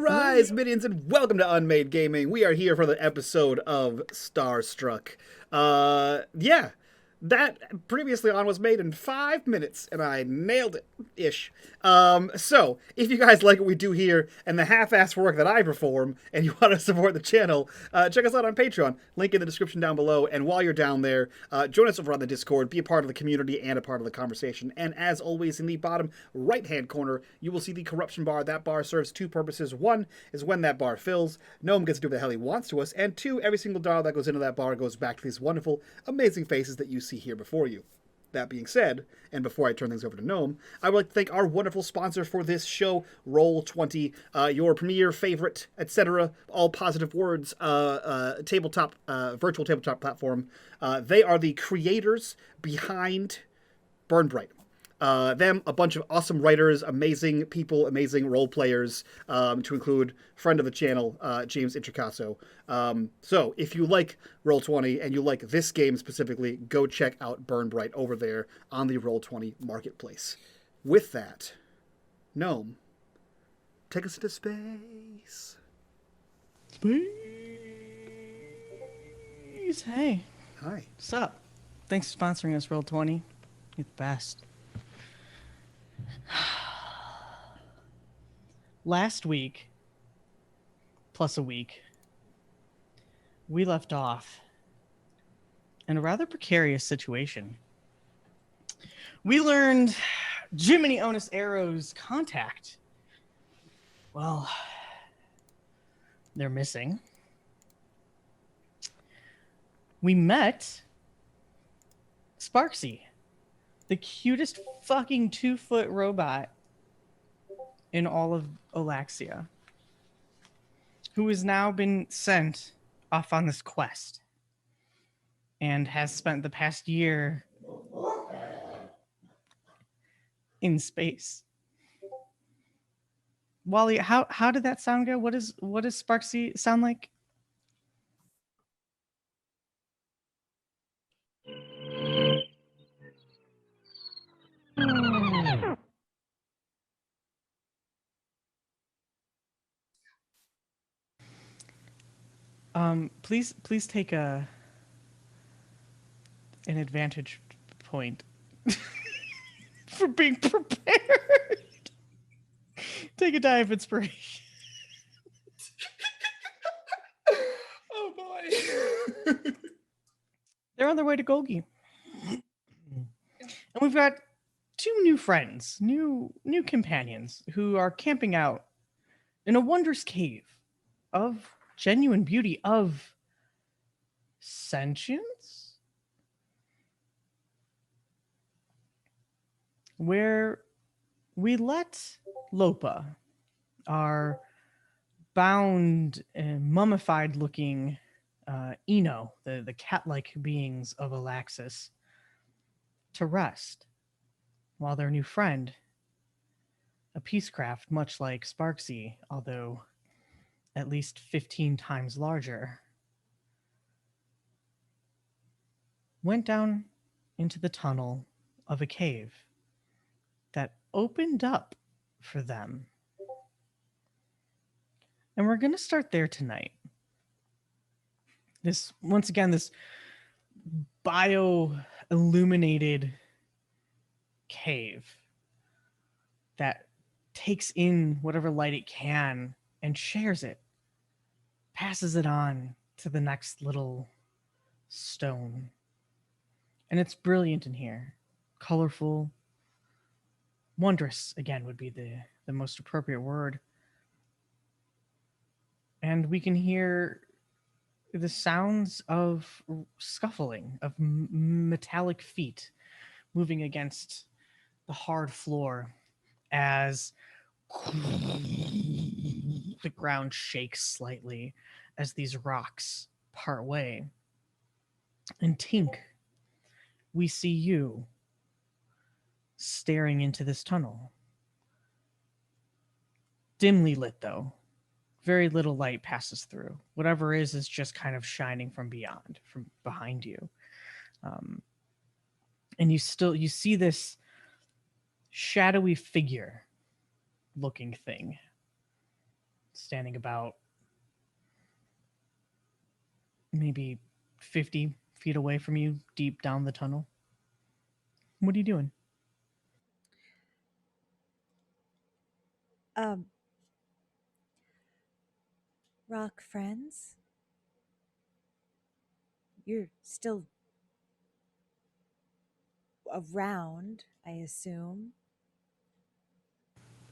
Arise, minions, and welcome to unMadeGaming. We are here for the episode of Starstruck. Yeah, that previously on was made in 5 minutes, and I nailed it, ish. So, if you guys like what we do here and the half-assed work that I perform, and you want to support the channel, check us out on Patreon. Link in the description down below. And while you're down there, join us over on the Discord, be a part of the community and a part of the conversation. And as always, in the bottom right-hand corner, you will see the corruption bar. That bar serves two purposes. One is when that bar fills, Gnome gets to do what the hell he wants to us. And two, every single dollar that goes into that bar goes back to these wonderful, amazing faces that you see here before you. That being said, and before I turn things over to Gnome, I would like to thank our wonderful sponsor for this show, Roll20, your premier favorite, etc., all positive words, tabletop, virtual tabletop platform. They are the creators behind Bryte. Them, a bunch of awesome writers, amazing people, amazing role players, to include friend of the channel, James Intricasso. So if you like Roll20 and you like this game specifically, go check out Bryte over there on the Roll20 marketplace. With that, Gnome, take us into space. Space. Hey. Hi. What's up? Thanks for sponsoring us, Roll20. You're the best. Last week, plus a week, we left off in a rather precarious situation. We learned Jiminy Onus Arrow's contact. Well, they're missing. We met Sparksy, the cutest fucking 2-foot robot in all of Olaxia, who has now been sent off on this quest and has spent the past year in space. Wally, how did that sound go? What does Sparksy sound like? Please take an advantage point for being prepared. Take a die of inspiration. Oh boy. They're on their way to Golgi. And we've got two new friends, new companions who are camping out in a wondrous cave of genuine beauty, of sentience, where we let Lopa, our bound and mummified looking Eno, the cat-like beings of Olaxis, to rest, while their new friend, a peacecraft much like Sparksy, although at least 15 times larger, went down into the tunnel of a cave that opened up for them. And we're going to start there tonight. This, once again, this bio-illuminated cave that takes in whatever light it can and shares it, passes it on to the next little stone. And it's brilliant in here. Colorful. Wondrous, again, would be the most appropriate word. And we can hear the sounds of scuffling, of metallic feet moving against the hard floor as the ground shakes slightly as these rocks part way. And Tink, we see you staring into this tunnel. Dimly lit, though. Very little light passes through. Whatever is just kind of shining from beyond, from behind you. And you see this shadowy figure looking thing standing about maybe 50 feet away from you, deep down the tunnel. What are you doing? Um, rock friends? You're still around, I assume.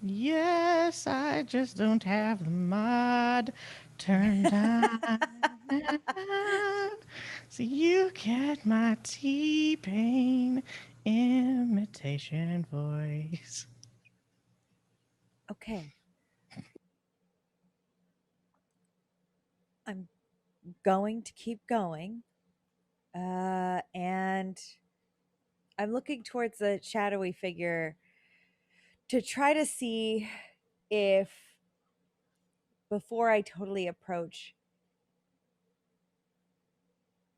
Yes, I just don't have the mod turned on. So you get my T-Pain imitation voice. Okay. I'm going to keep going. And I'm looking towards the shadowy figure to try to see if, before I totally approach,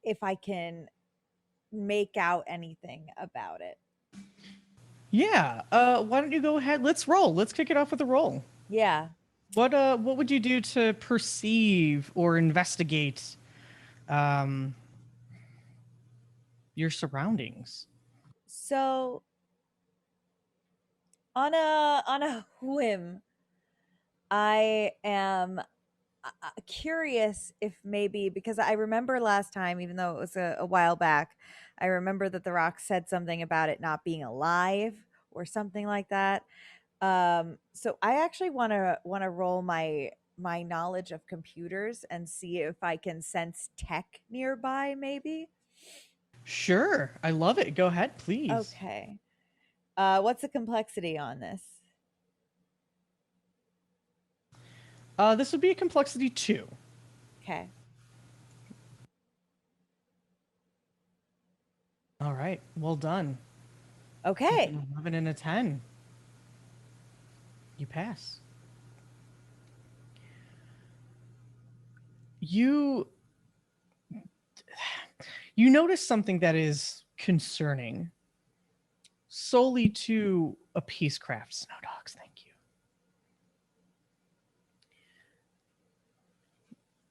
if I can make out anything about it. Yeah. Why don't you go ahead? Let's roll. Let's kick it off with a roll. Yeah. What would you do to perceive or investigate um your surroundings? So on a whim, I am curious if maybe, because I remember last time, even though it was a while back, I remember that the rock said something about it not being alive or something like that. So I actually want to roll my knowledge of computers and see if I can sense tech nearby, maybe. Sure. I love it. Go ahead, please. Okay. What's the complexity on this? This would be a complexity 2. Okay. All right. Well done. With Okay. an 11 and a 10. You pass. You you notice something that is concerning solely to a peacecraft. Snow dogs, thank you.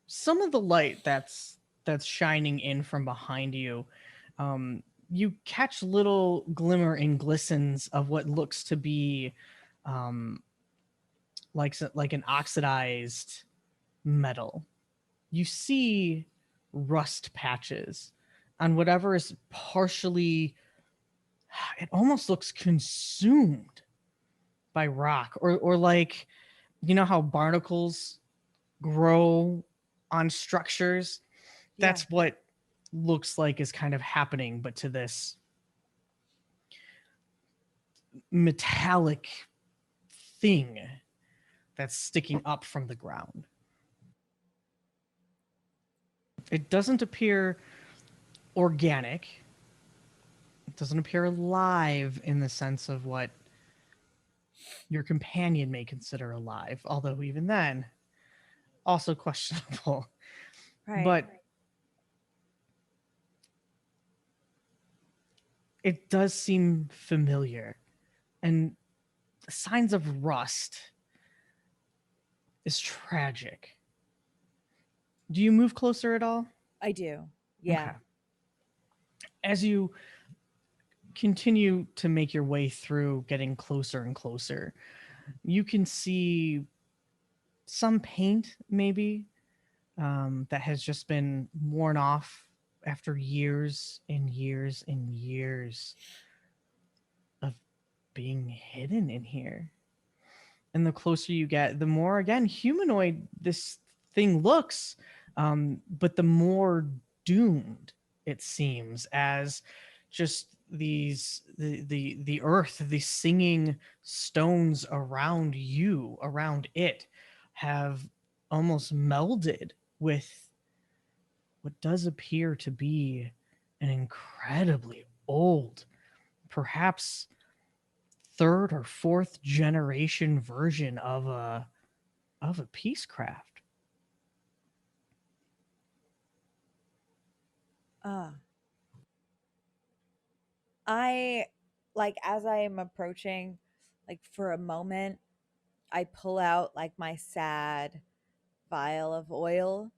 Some of the light that's shining in from behind you, you catch little glimmer and glistens of what looks to be um, like an oxidized metal. You see rust patches on whatever is partially, it almost looks consumed by rock, or like, you know how barnacles grow on structures? Yeah. That's what looks like is kind of happening, but to this metallic thing that's sticking up from the ground. It doesn't appear organic. It doesn't appear alive in the sense of what your companion may consider alive, although even then, also questionable. Right. But it does seem familiar. And signs of rust is tragic. Do you move closer at all? I do. Yeah. Okay. As you continue to make your way through, getting closer and closer, you can see some paint, maybe, that has just been worn off after years and years and years of being hidden in here. And the closer you get, the more, again, humanoid this thing looks, but the more doomed it seems, as just the earth, the singing stones around you, around it, have almost melded with what does appear to be an incredibly old, perhaps third or fourth generation version of a peacecraft. Uh I like, as I am approaching, like, for a moment, I pull out like my sad vial of oil.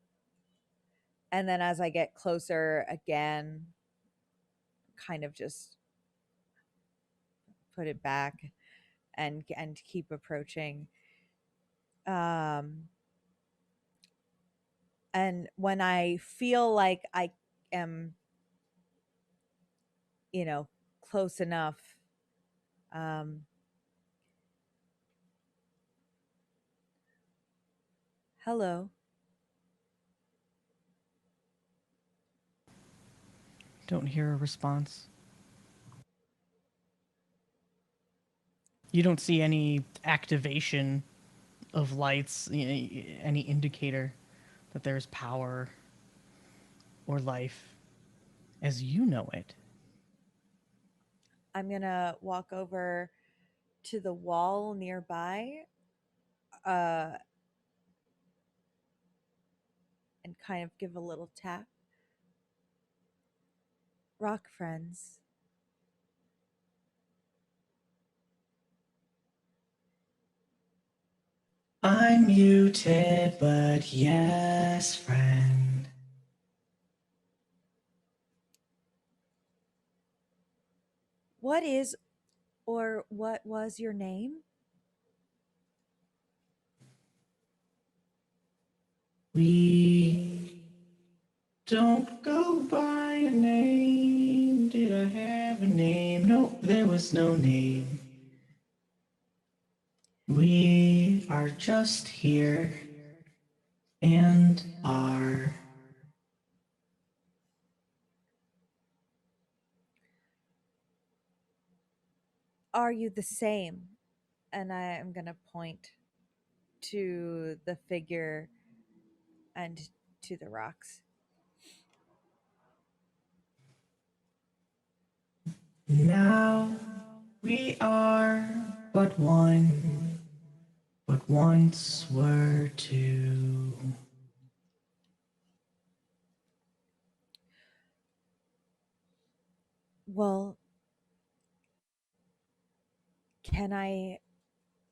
And then as I get closer again, kind of just put it back and keep approaching. And when I feel like I am, close enough, hello. Don't hear a response. You don't see any activation of lights, any indicator that there's power or life as you know it. I'm gonna walk over to the wall nearby, and kind of give a little tap. Rock friends. I'm muted, but yes, friend. What is or what was your name? We don't go by a name. Did I have a name? No, there was no name. We are just here and are. Are you the same? And I am going to point to the figure and to the rocks. Now we are but one, but once were two. Well, can I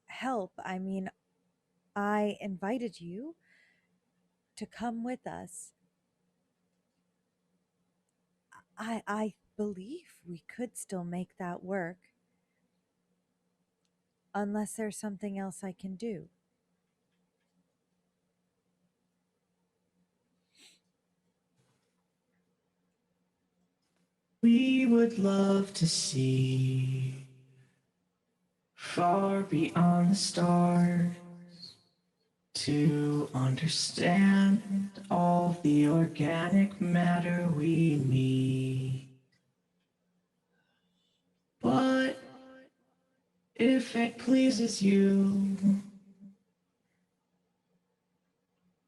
help? I mean, I invited you to come with us. I believe we could still make that work. Unless there's something else I can do. We would love to see far beyond the stars, to understand all the organic matter we meet. But if it pleases you,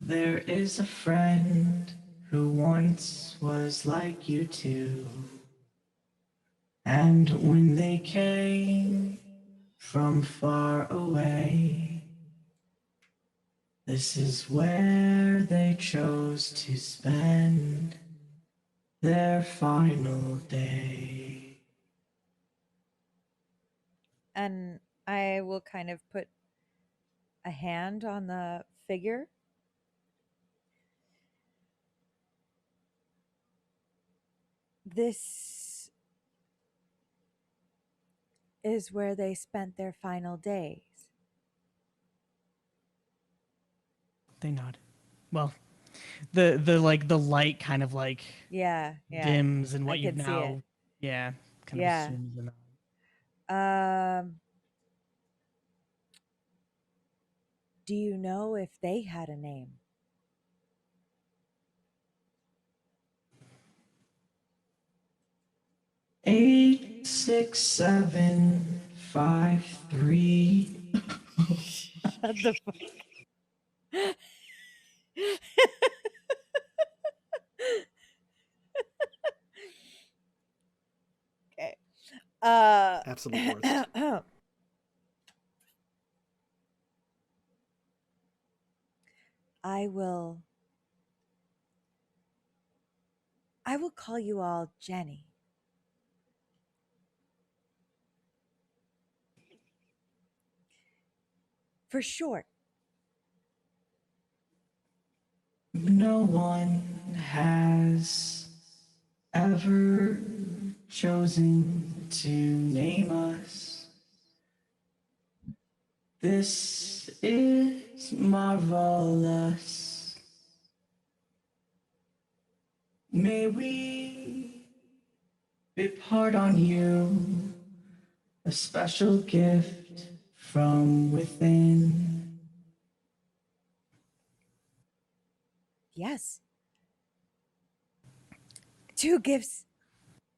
there is a friend who once was like you too. And when they came from far away, this is where they chose to spend their final day. And I will kind of put a hand on the figure. This is where they spent their final days. They nod. Well, the light kind of like Yeah. dims and I what you've could see it. now kind of Yeah. assumes the nod. Do you know if they had a name? Eight, 6, 7, 5, 3. Shut the fuck. Okay. Absolute worst. I will call you all Jenny. For short. No one has ever chosen to name us. This is marvelous. May we impart on you a special gift from within. Yes. 2 gifts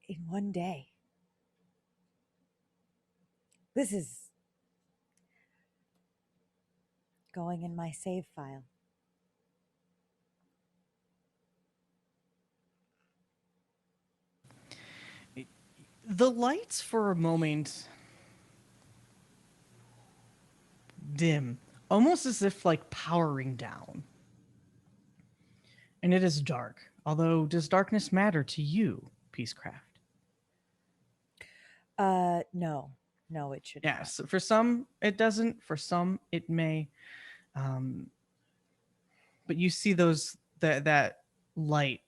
in one day. This is going in my save file. The lights for a moment dim, almost as if like powering down. And it is dark. Although, does darkness matter to you, Peacecraft? No. No, it should not. Yes, for some it doesn't. For some it may. Um, but you see that light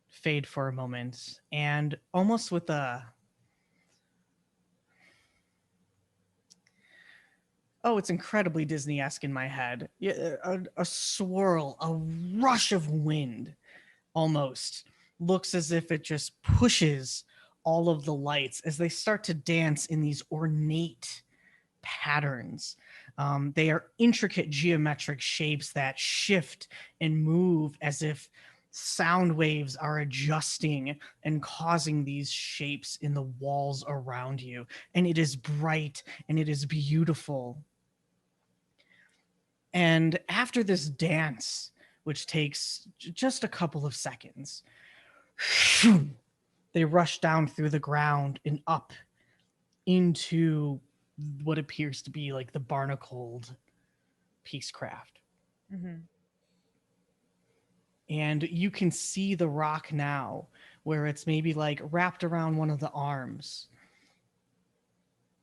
fade for a moment, and almost with it's incredibly Disney-esque in my head. Yeah, a swirl, a rush of wind, almost looks as if it just pushes all of the lights as they start to dance in these ornate patterns. They are intricate geometric shapes that shift and move as if sound waves are adjusting and causing these shapes in the walls around you. And it is bright and it is beautiful. And after this dance, which takes just a couple of seconds, they rush down through the ground and up into what appears to be like the barnacled Peacecraft. Mm-hmm. And you can see the rock now where it's maybe like wrapped around one of the arms.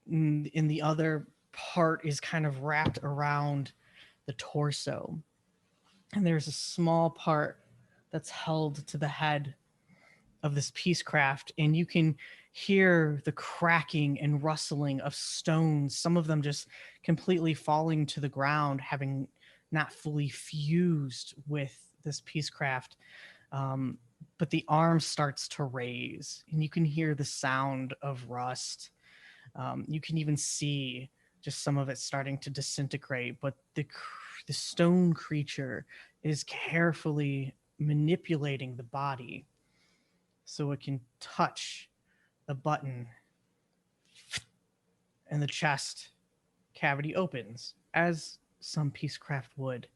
And the other part is kind of wrapped around the torso. And there's a small part that's held to the head of this Peacecraft, and you can hear the cracking and rustling of stones, some of them just completely falling to the ground, having not fully fused with this Peacecraft. But the arm starts to raise, and you can hear the sound of rust. You can even see just some of it starting to disintegrate, but the stone creature is carefully manipulating the body so it can touch the button, and the chest cavity opens as some Peacecraft would.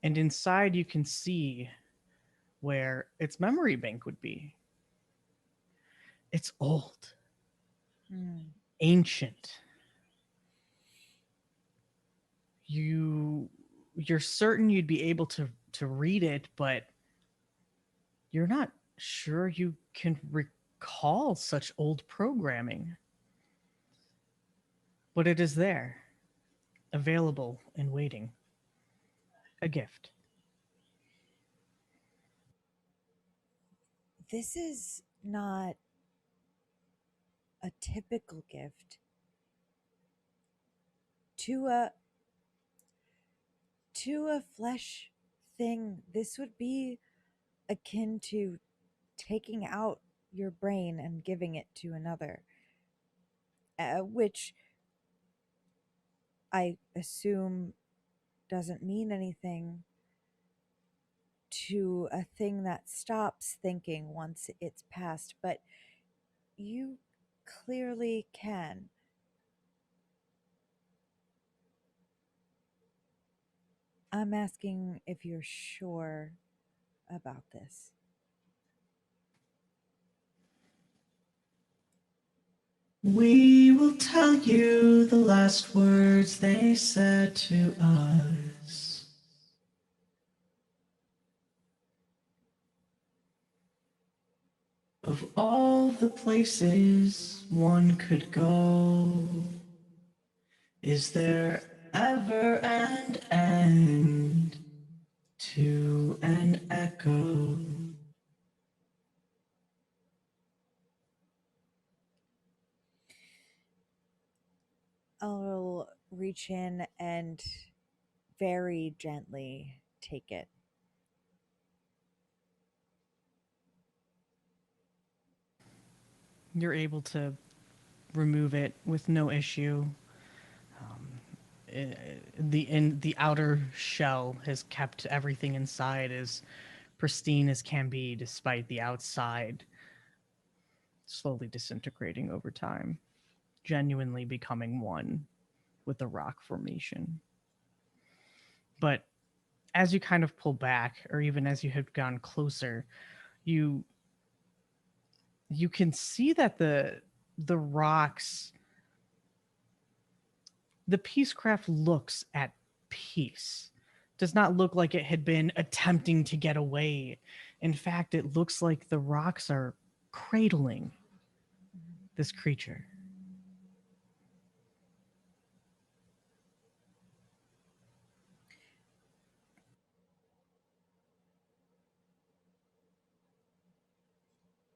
And inside you can see where its memory bank would be. It's old, ancient. You're certain you'd be able to read it, but you're not sure you can recall such old programming. But it is there, available and waiting. A gift. This is not a typical gift. To a flesh thing, this would be akin to taking out your brain and giving it to another, which I assume doesn't mean anything to a thing that stops thinking once it's passed, but you clearly can. I'm asking if you're sure about this. We will tell you the last words they said to us. Of all the places one could go, is there ever an end to an echo. I'll reach in and very gently take it. You're able to remove it with no issue. The outer shell has kept everything inside as pristine as can be, despite the outside slowly disintegrating over time, genuinely becoming one with the rock formation. But as you kind of pull back, or even as you have gone closer, you can see that the rocks, the Peacecraft looks at peace. Does not look like it had been attempting to get away. In fact, it looks like the rocks are cradling this creature.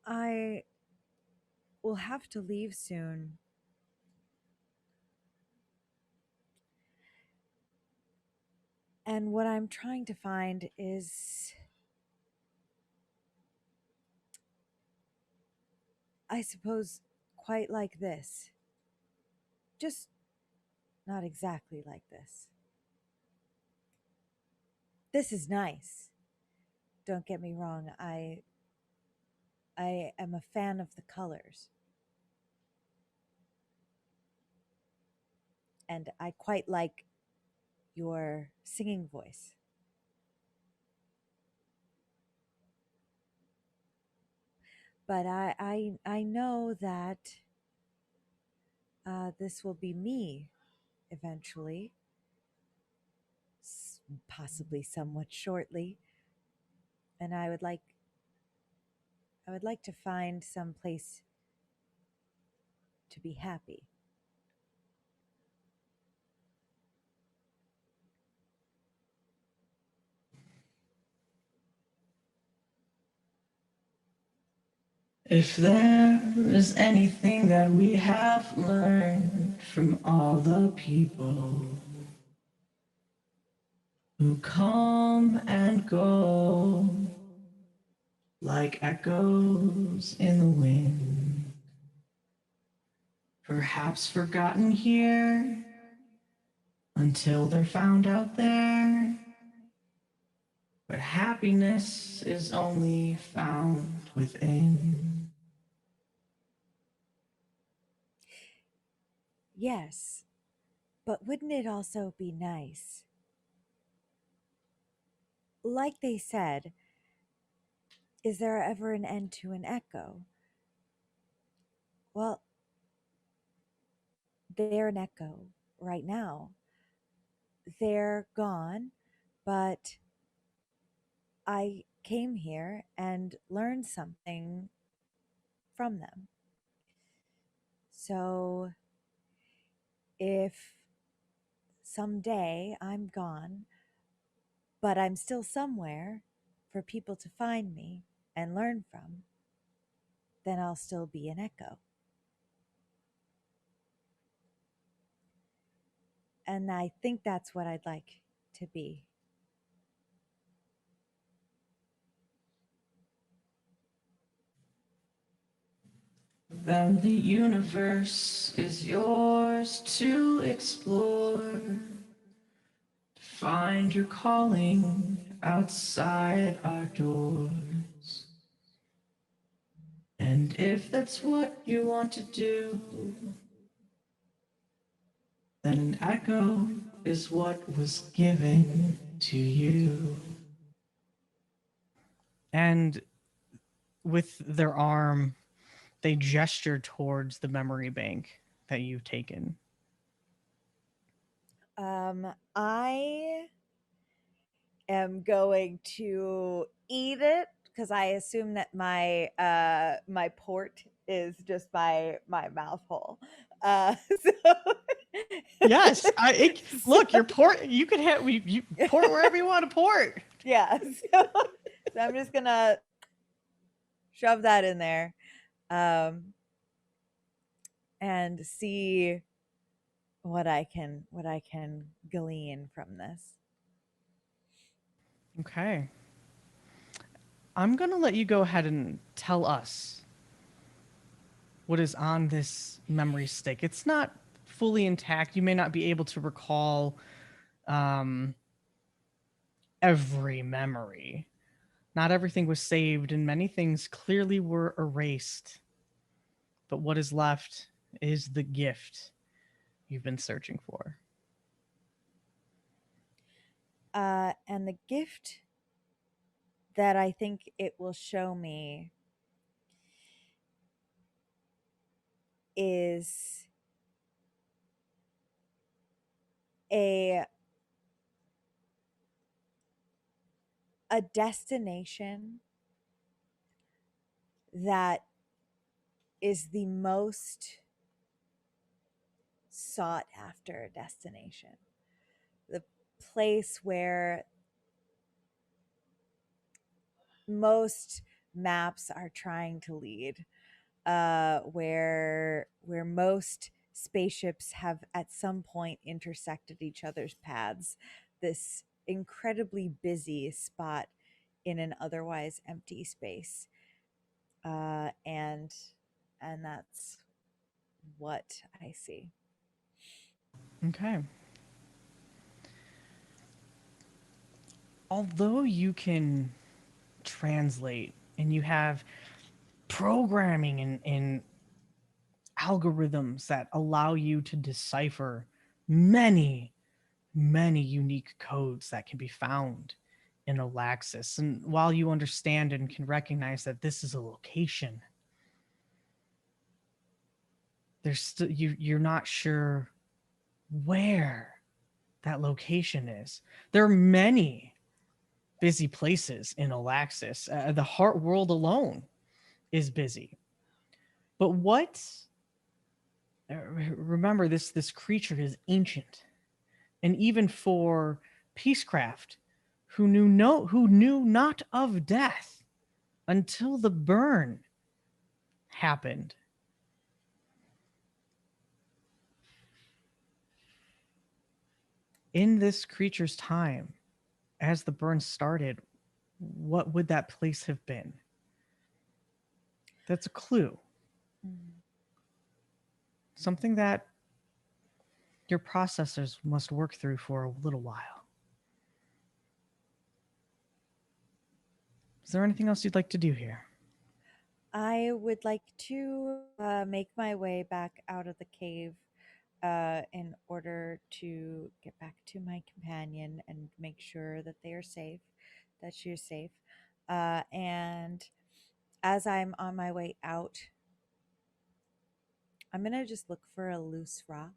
I will have to leave soon. And what I'm trying to find is, I suppose, quite like this. Just not exactly like this. This is nice. Don't get me wrong. I am a fan of the colors. And I quite like your singing voice. But I know that this will be me eventually, possibly somewhat shortly, and I would like to find some place to be happy. If there is anything that we have learned from all the people who come and go like echoes in the wind, perhaps forgotten here until they're found out there, but happiness is only found within. Yes, but wouldn't it also be nice? Like they said, is there ever an end to an echo? Well, they're an echo right now. They're gone, but I came here and learned something from them. So if someday I'm gone, but I'm still somewhere for people to find me and learn from, then I'll still be an echo. And I think that's what I'd like to be. Then the universe is yours to explore. Find your calling outside our doors. And if that's what you want to do, then an echo is what was given to you. And with their arm, they gesture towards the memory bank that you've taken. I am going to eat it because I assume that my port is just my mouth hole. So Yes, look, your port. You could have you port wherever you want to port. Yeah. So I'm just gonna shove that in there, and see what I can glean from this. Okay. I'm going to let you go ahead and tell us what is on this memory stick. It's not fully intact. You may not be able to recall um, every memory. Not everything was saved, and many things clearly were erased. But what is left is the gift you've been searching for. And the gift that I think it will show me is a a destination that is the most sought after destination. The place where most maps are trying to lead, where most spaceships have at some point intersected each other's paths. This incredibly busy spot in an otherwise empty space, and that's what I see. Okay. Although you can translate and you have programming and algorithms that allow you to decipher many, many unique codes that can be found in Olaxis. And while you understand and can recognize that this is a location, there's still you're not sure where that location is. There are many busy places in Olaxis. The heart world alone is busy. But what remember this creature is ancient, and even for peacecraft who knew not of death until the burn happened. In this creature's time, as the burn started, what would that place have been? That's a clue. Something that your processors must work through for a little while. Is there anything else you'd like to do here? I would like to make my way back out of the cave in order to get back to my companion and make sure that they are safe, that she is safe. And as I'm on my way out, I'm going to just look for a loose rock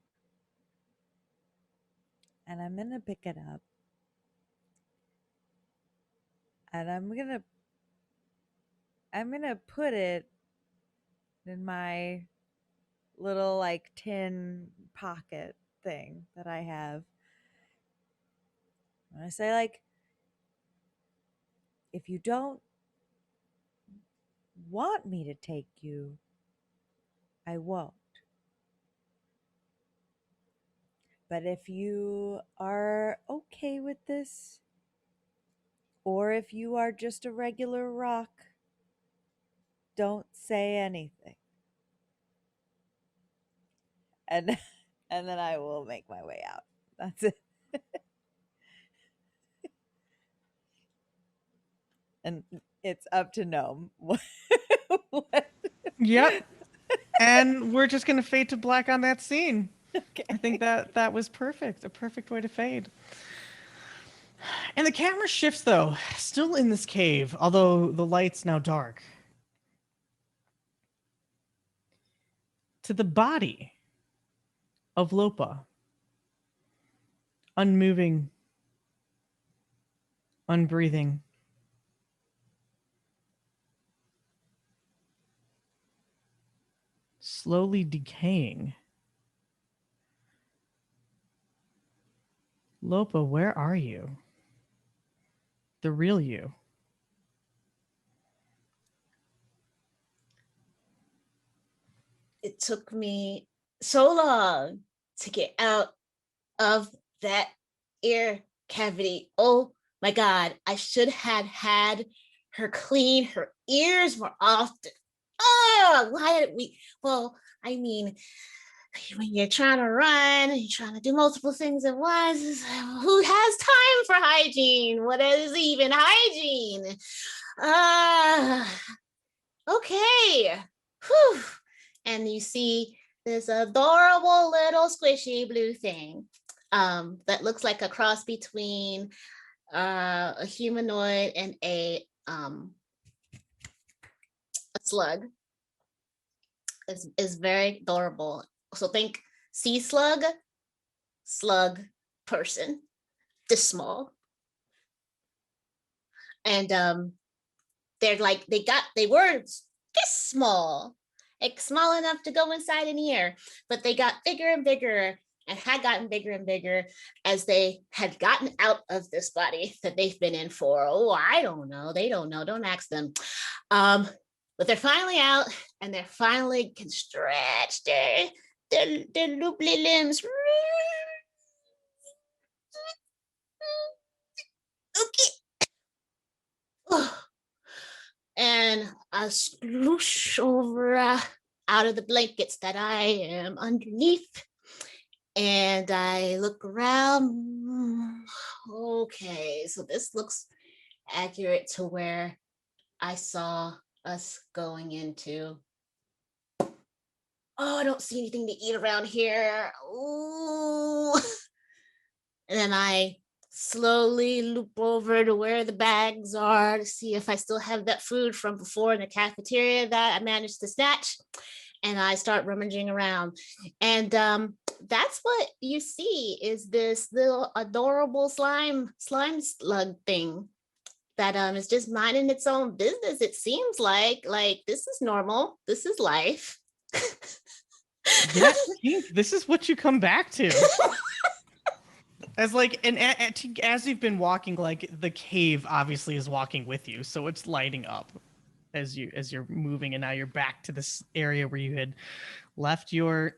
and I'm going to pick it up and I'm going to put it in my little like tin pocket thing that I have. And I say, like, if you don't want me to take you, I won't. But if you are okay with this, or if you are just a regular rock, don't say anything. And and then I will make my way out. That's it. And it's up to Gnome. What? Yep. And we're just going to fade to black on that scene. Okay. I think that was perfect. A perfect way to fade. And the camera shifts, though, still in this cave, although the light's now dark, to the body of Lopa, unmoving, unbreathing. Slowly decaying. Lopa, where are you? the real you? It took me so long to get out of that ear cavity. Oh my God, I should have had her clean her ears more often. Oh, why did we? Well, I mean, when you're trying to run, you're trying to do multiple things at once. Who has time for hygiene? What is even hygiene? Okay. Whew. And you see this adorable little squishy blue thing that looks like a cross between a humanoid and a slug. Is very adorable. So think sea slug, slug person, this small. And they're like they were this small, like small enough to go inside an ear, but they got bigger and bigger and had gotten bigger and bigger as they had gotten out of this body that they've been in for, I don't know, they don't know, don't ask them. But they're finally out and they're finally can stretch their looply limbs. Okay. And I sloosh over out of the blankets that I am underneath. And I look around. Okay, so this looks accurate to where I saw us going into. Oh, I don't see anything to eat around here. Ooh. And then I slowly loop over to where the bags are to see if I still have that food from before in the cafeteria that I managed to snatch. And I start rummaging around. And that's what you see is this little adorable slime slug thing that is just minding its own business. It seems like this is normal. This is life. Yeah, this is what you come back to. As like, and as you've been walking, like the cave obviously is walking with you, so it's lighting up as you're moving, and now you're back to this area where you had left your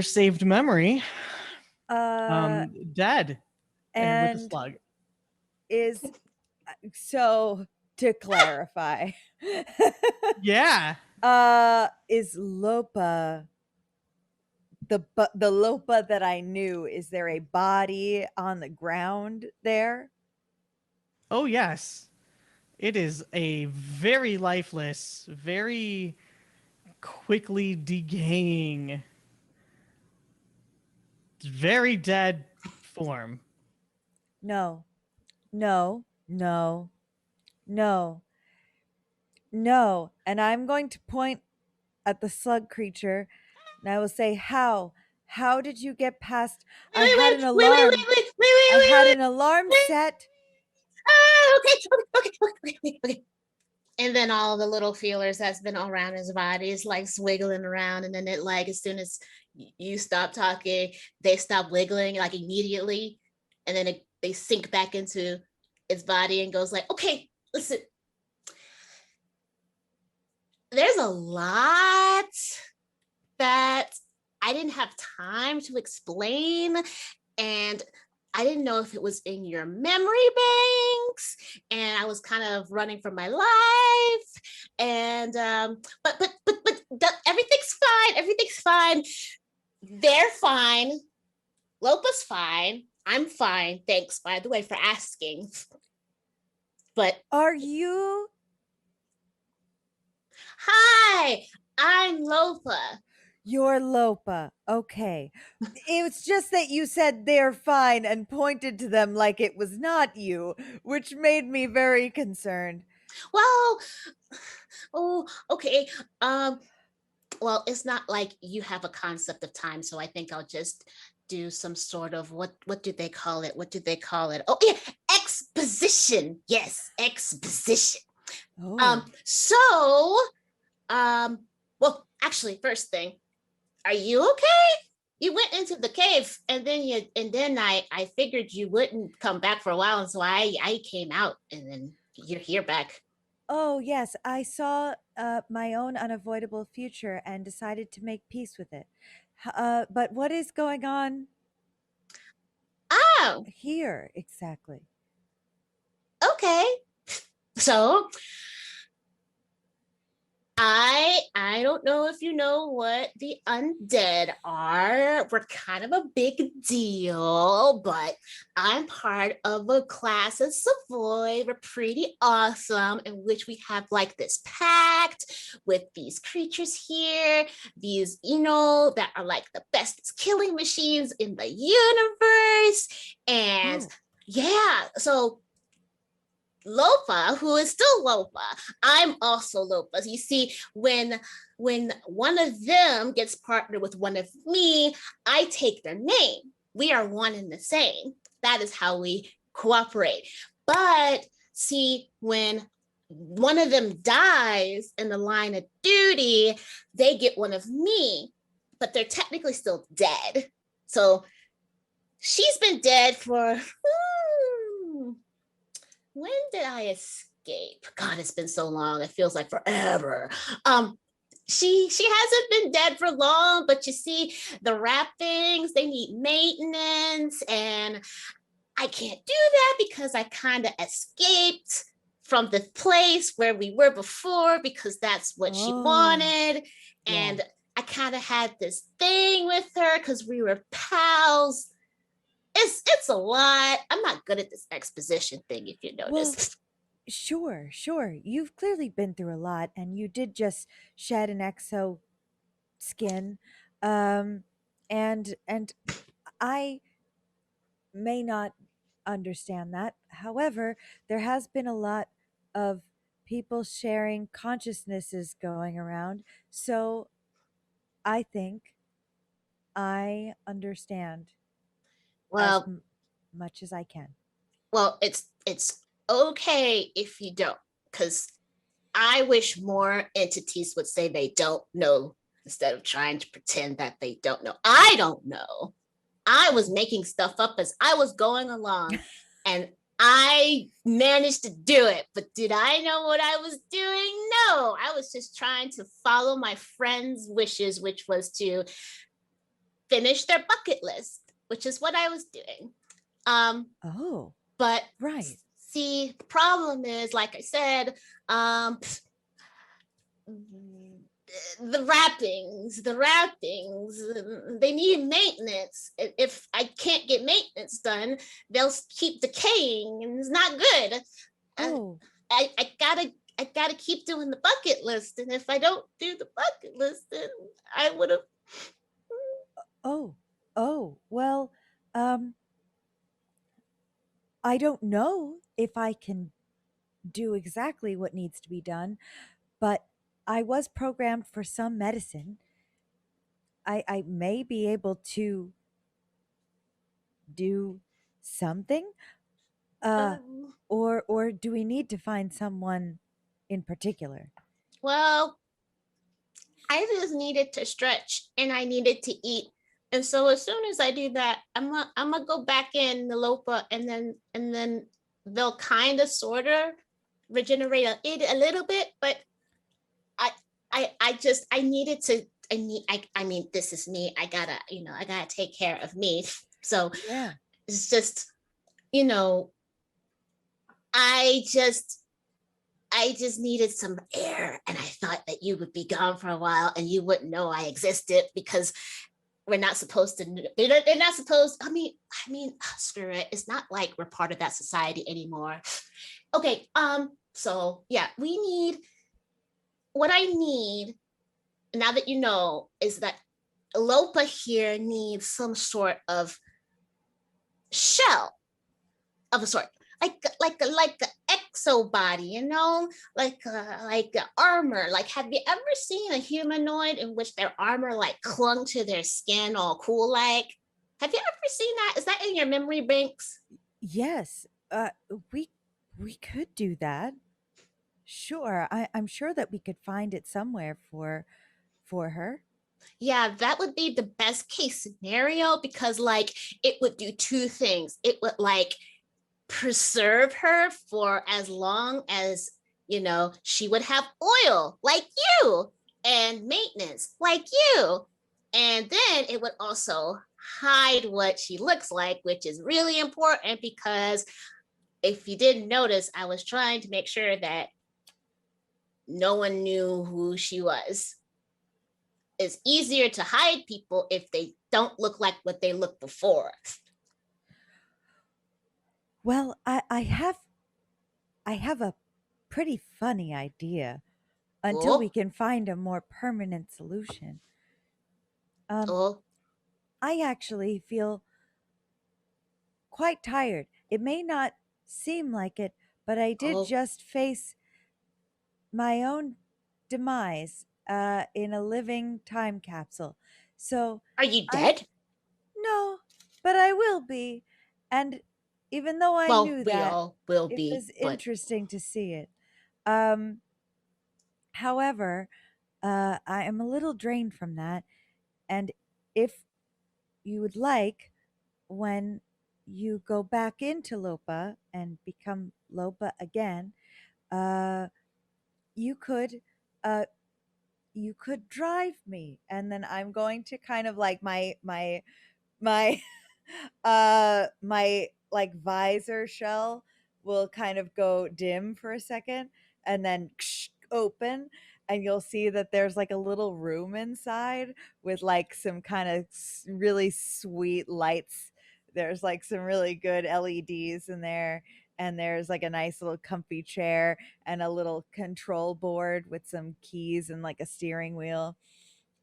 saved memory, dead and with a slug. Is so to clarify. Yeah. Is Lopa the Lopa that I knew? Is there a body on the ground there? Oh yes. It is a very lifeless, very quickly decaying, very dead form. No. No. No. No. No. And I'm going to point at the slug creature and I will say, how did you get past? I had an alarm. I had an alarm set. Okay. And then all the little feelers that's been around his body is like wiggling around. And then it like, as soon as you stop talking, they stop wiggling like immediately. And then they sink back into its body and goes like, okay, listen. There's a lot that I didn't have time to explain. And I didn't know if it was in your memory banks, and I was kind of running for my life. And but everything's fine. Everything's fine. They're fine. Lopa's fine. I'm fine. Thanks, by the way, for asking. But are you? Hi, I'm Lopa. You're Lopa. Okay. It was just that you said they're fine and pointed to them like it was not you, which made me very concerned. Well, oh, okay. Well, it's not like you have a concept of time, so I think I'll just do some sort of what do they call it? What do they call it? Oh, yeah, exposition. Yes, exposition. Oh. Well, actually, first thing, are you okay? you went into the cave, and then I figured you wouldn't come back for a while, and so I came out, and then you're here back. Oh, yes, I saw my own unavoidable future and decided to make peace with it. But what is going on Oh, here exactly? okay. So I don't know if you know what the undead are. We're kind of a big deal, but I'm part of a class of Savoy. We're pretty awesome, in which we have like this pact with these creatures here, these, that are like the best killing machines in the universe. And Oh, yeah, so Lopa, who is still Lopa, I'm also Lopa. You see, when one of them gets partnered with one of me, I take their name. We are one and the same. That is how we cooperate. But see, when one of them dies in the line of duty, they get one of me, but they're technically still dead. So she's been dead for when did I escape? God, it's been so long. It feels like forever. She hasn't been dead for long, but you see, the wrappings, they need maintenance, and I can't do that because I kind of escaped from the place where we were before because that's what she wanted. And yeah. I kind of had this thing with her because we were pals. It's a lot. I'm not good at this exposition thing, if you Well, notice. sure, sure. You've clearly been through a lot, and you did just shed an exo skin. Um, and I may not understand that. However, there has been a lot of people sharing consciousnesses going around. So I think I understand as Well, much as I can. it's okay if you don't, because I wish more entities would say they don't know instead of trying to pretend that they don't know. I don't know. I was making stuff up as I was going along, and I managed to do it. But did I know what I was doing? No, I was just trying to follow my friend's wishes, which was to finish their bucket list, which is what I was doing. Oh, But right. see, the problem is, like I said, the wrappings, they need maintenance. If I can't get maintenance done, they'll keep decaying, and it's not good. Oh, I gotta keep doing the bucket list, and if I don't do the bucket list, then I would have. oh, oh. Well, um, I don't know if I can do exactly what needs to be done, but I was programmed for some medicine. I may be able to do something. Uh, Um, or do we need to find someone in particular? well, I just needed to stretch and I needed to eat. And so as soon as I do that, I'm gonna go back in the Lopa, and then they'll kind of sort of regenerate a little bit. But I I needed to. I mean, this is me. I gotta take care of me. So Yeah. it's just, you know I just needed some air, and I thought that you would be gone for a while and you wouldn't know I existed because we're not supposed to. They're not supposed. I mean, screw it. It's not like we're part of that society anymore. Okay. So yeah, we need. What I need now that you know is that Lopa here needs some sort of shell of a sort, like a exo body, like armor. Like, have you ever seen a humanoid in which their armor like clung to their skin, all cool? Like, have you ever seen that? Is that in your memory banks? Yes. We we could do that. Sure. I'm sure that we could find it somewhere for her. Yeah, that would be the best case scenario because like it would do two things. It would like preserve her for as long as, she would have oil like you and maintenance like you. And then it would also hide what she looks like, which is really important because if you didn't notice, I was trying to make sure that no one knew who she was. It's easier to hide people if they don't look like what they looked before. Well, I have a pretty funny idea until we Oh, can find a more permanent solution. Um, oh, I actually feel quite tired. It may not seem like it, but I did oh. just face my own demise in a living time capsule. So Are you I dead? no, but I will be. And even though I Well, knew we that, all will it be, was but interesting to see it. Um, However, I am a little drained from that. And if you would like, when you go back into Lopa and become Lopa again, uh, you could uh, you could drive me, and then I'm going to kind of like my my like visor shell will kind of go dim for a second and then open, and you'll see that there's like a little room inside with like some kind of really sweet lights. There's like some really good LEDs in there, and there's like a nice little comfy chair and a little control board with some keys and like a steering wheel.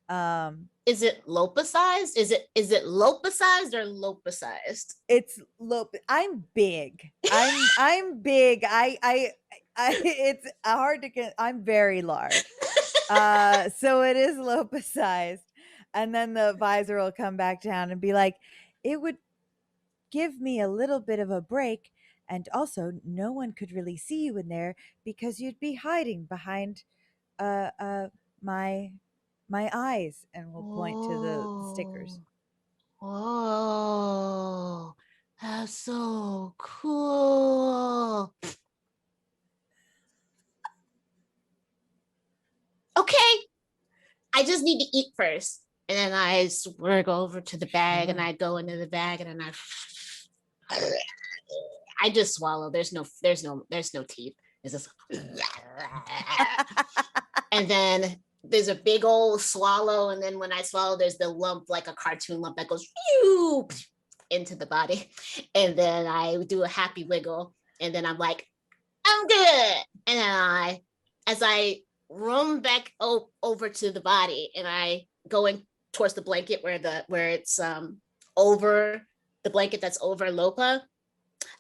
um is it Lopa sized? Is it Lopa sized or Lopa sized? It's low. I'm big. I'm big. I it's hard to get. I'm very large. So it is Lopa sized. And then the visor will come back down and be like, it would give me a little bit of a break, and also no one could really see you in there because you'd be hiding behind uh uh my my eyes, and we'll point to the stickers. Oh, oh, that's so cool. Okay, I just need to eat first. And then I swerve over to the bag and Sure. I go into the bag and then I just swallow. There's no teeth. It's just and then there's a big old swallow, and then when I swallow, there's the lump, like a cartoon lump that goes into the body, and then I do a happy wiggle, and then I'm like, I'm good, and then as I roam back over to the body, and I going towards the blanket where it's over the blanket that's over Lopa.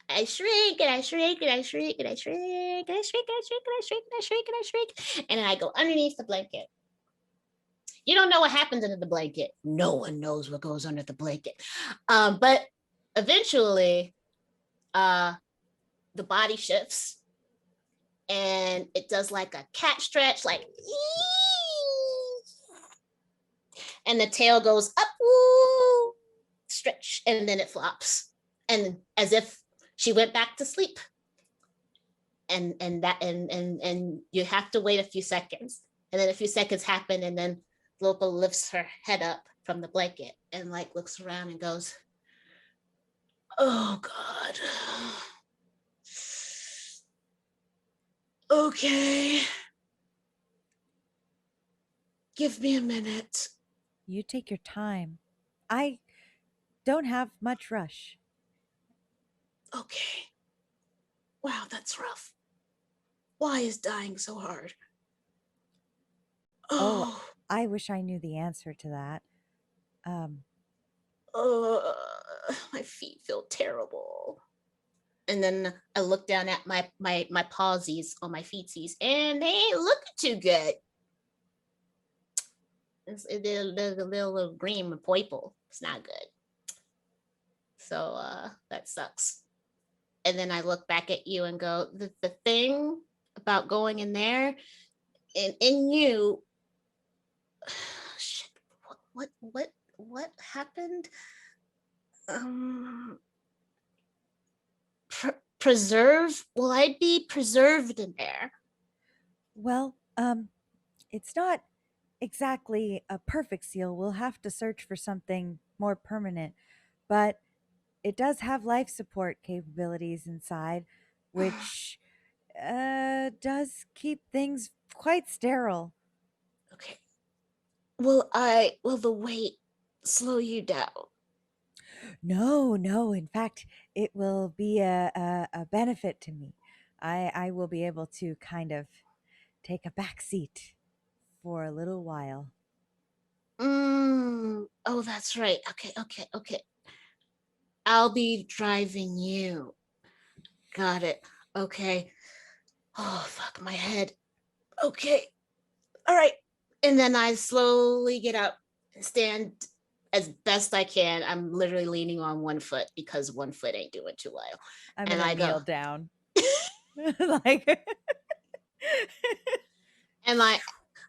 I shrink and I shrink and I shrink and I shrink and I shrink and I shrink and I shrink and I shrink and I shrink. And then I go underneath the blanket. You don't know what happens under the blanket. No one knows what goes under the blanket. But eventually, the body shifts and it does like a cat stretch, like, and the tail goes up, woo, stretch, and then it flops. And as if she went back to sleep. And you have to wait a few seconds, and then a few seconds happen, and then Lopa lifts her head up from the blanket and like looks around and goes, oh God, okay, give me a minute. You take your time. I don't have much rush. Okay, wow, that's rough. Why is dying so hard? Oh, Oh, I wish I knew the answer to that. Um, uh, my feet feel terrible. And then I look down at my pawsies on my feetsies, and they ain't looking too good. They're a little green and purple. It's not good. So that sucks. And then I look back at you and go, the thing about going in there, in you, shit, what happened? Preserve? Will I be preserved in there? Well, it's not exactly a perfect seal. We'll have to search for something more permanent, but it does have life support capabilities inside, which does keep things quite sterile. Okay. Will the weight slow you down? No, no. In fact, it will be a benefit to me. I will be able to kind of take a back seat for a little while. Oh, that's right. Okay. I'll be driving you. Got it. Okay. Oh, fuck my head. Okay. All right. And then I slowly get up and stand as best I can. I'm literally leaning on one foot because one foot ain't doing too well. I'm And gonna I kneel go, down. Like and I,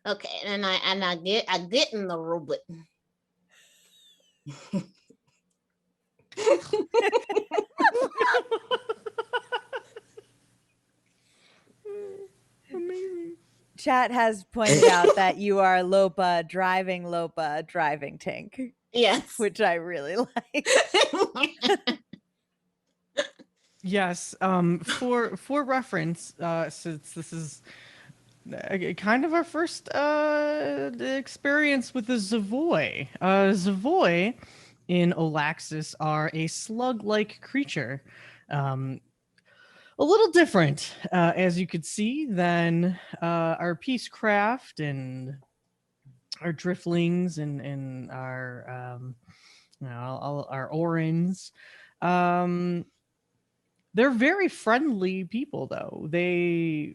okay, and I get in the robot. Amazing. Chat has pointed out that you are Lopa driving Tank, Yes. which I really like. Yes. For reference, since this is kind of our first experience with the Zavoy. Zavoy in Olaxis are a slug-like creature. A little different, as you could see, than our Peacecraft and our Driftlings and our our Orans. They're very friendly people, though. They're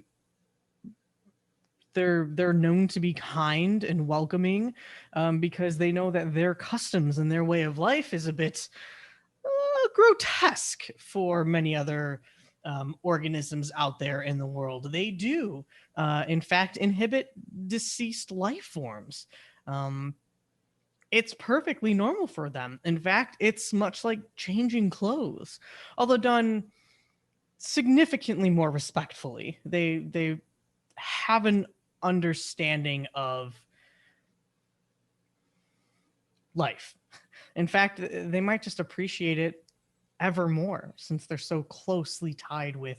known to be kind and welcoming, because they know that their customs and their way of life is a bit grotesque for many other organisms out there in the world. They do, in fact, inhibit deceased life forms. It's perfectly normal for them. In fact, it's much like changing clothes, although done significantly more respectfully. They have an understanding of life. In fact, they might just appreciate it ever more since they're so closely tied with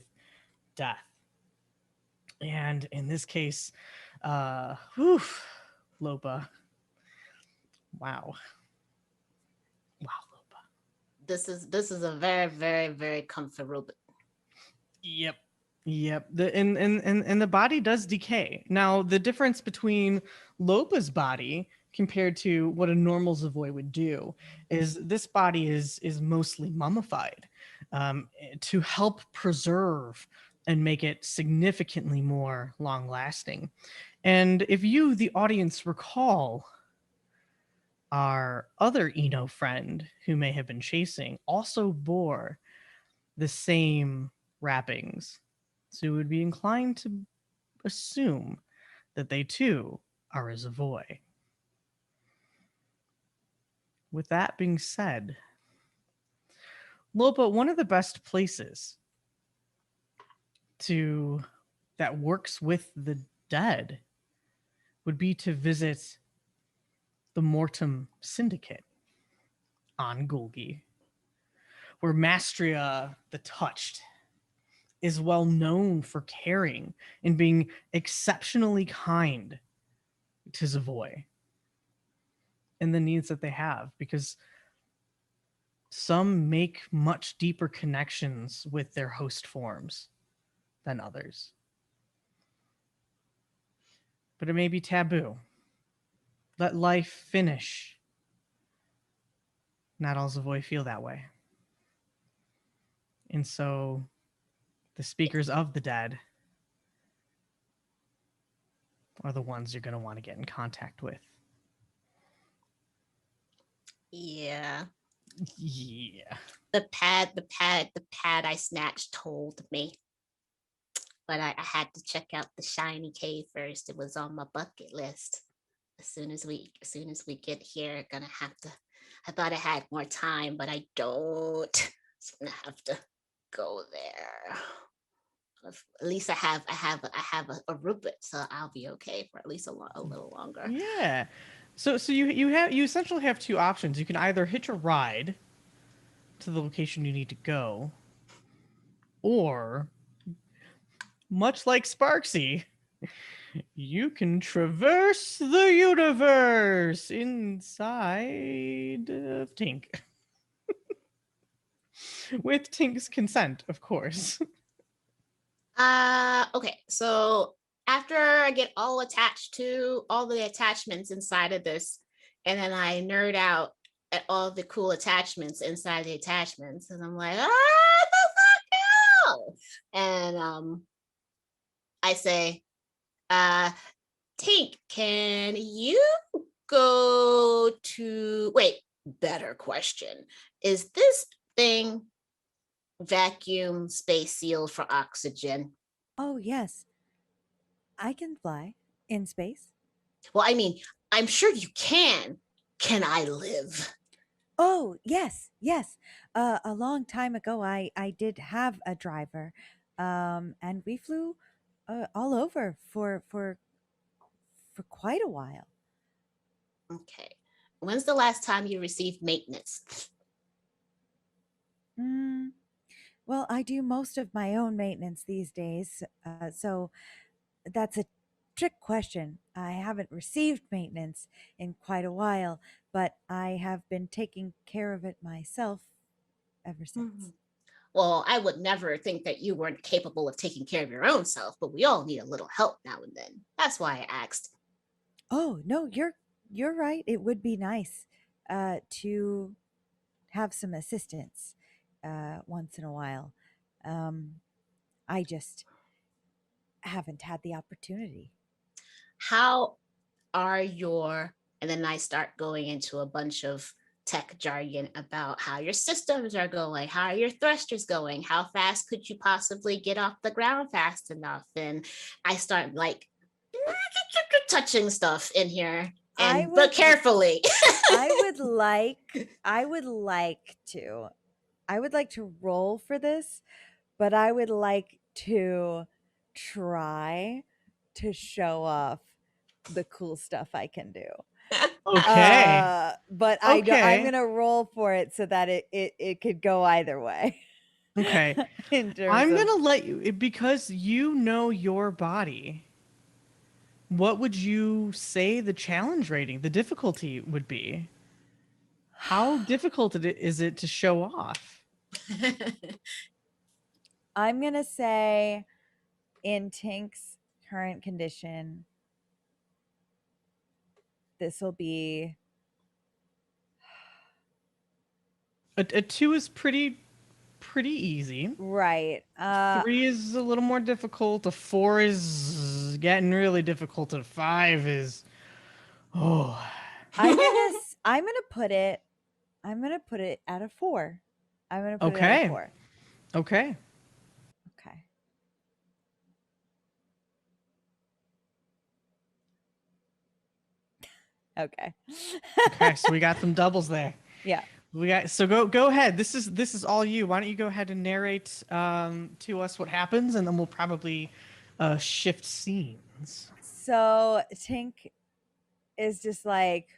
death. And in this case, Lopa. Wow. Wow, Lopa. This is a very, very, very comfy robot. Yep. And the body does decay. Now, the difference between Lopa's body compared to what a normal Zavoy would do is this body is mostly mummified, to help preserve and make it significantly more long lasting. And if you, the audience, recall, our other Eno friend who may have been chasing also bore the same wrappings. So you would be inclined to assume that they too are a Zavoy. With that being said, Lopa, one of the best places that works with the dead would be to visit the Mortem Syndicate on Golgi, where Mastria the Touched is well known for caring and being exceptionally kind to Zavoy and the needs that they have, because some make much deeper connections with their host forms than others. But it may be taboo. Let life finish. Not all Zavoy feel that way. And so the speakers of the dead are the ones you're going to want to get in contact with. Yeah. Yeah. The pad I snatched told me. But I had to check out the shiny cave first. It was on my bucket list. as soon as we get here, gonna have to. I thought I had more time, but I don't. So I'm gonna have to go there. At least I have a rupet, so I'll be okay for at least a little longer. Yeah. So you essentially have two options. You can either hitch a ride to the location you need to go, or much like Sparksy, you can traverse the universe inside of Tink. With Tink's consent, of course. Okay. So after I get all attached to all the attachments inside of this, and then I nerd out at all the cool attachments inside the attachments, and I'm like, that's so cool. And I say, Tink, can you go to wait, better question. Is this thing vacuum space sealed for oxygen? Oh, yes. I can fly in space. Well, I mean, I'm sure you can. Can I live? Oh, yes, yes. A long time ago, I did have a driver, and we flew all over for quite a while. Okay. When's the last time you received maintenance? Mm, well, I do most of my own maintenance these days, so that's a trick question. I haven't received maintenance in quite a while, but I have been taking care of it myself ever since. Well, I would never think that you weren't capable of taking care of your own self, but we all need a little help now and then. That's why I asked. Oh, no, you're right. It would be nice to have some assistance once in a while. I just haven't had the opportunity. How are your, and then I start going into a bunch of tech jargon about how your systems are going, how are your thrusters going, how fast could you possibly get off the ground fast enough? And I start like touching stuff in here, and but carefully. I would like to roll for this, but I would like to try to show off the cool stuff I can do. Okay. But I'm gonna roll for it so that it could go either way. Okay. In terms I'm of, gonna let you, because you know your body. What would you say the challenge rating, the difficulty would be? How difficult is it to show off? I'm gonna say in Tink's current condition, this will be A 2 is pretty easy. right. 3 is a little more difficult. A 4 is getting really difficult. A 5 is, oh. I'm gonna put it at a 4. I'm gonna put it at a 4. Okay. Okay. Okay. Okay, so we got some doubles there. Yeah. We got, so go ahead. This is all you. Why don't you go ahead and narrate to us what happens, and then we'll probably shift scenes. So Tink is just like,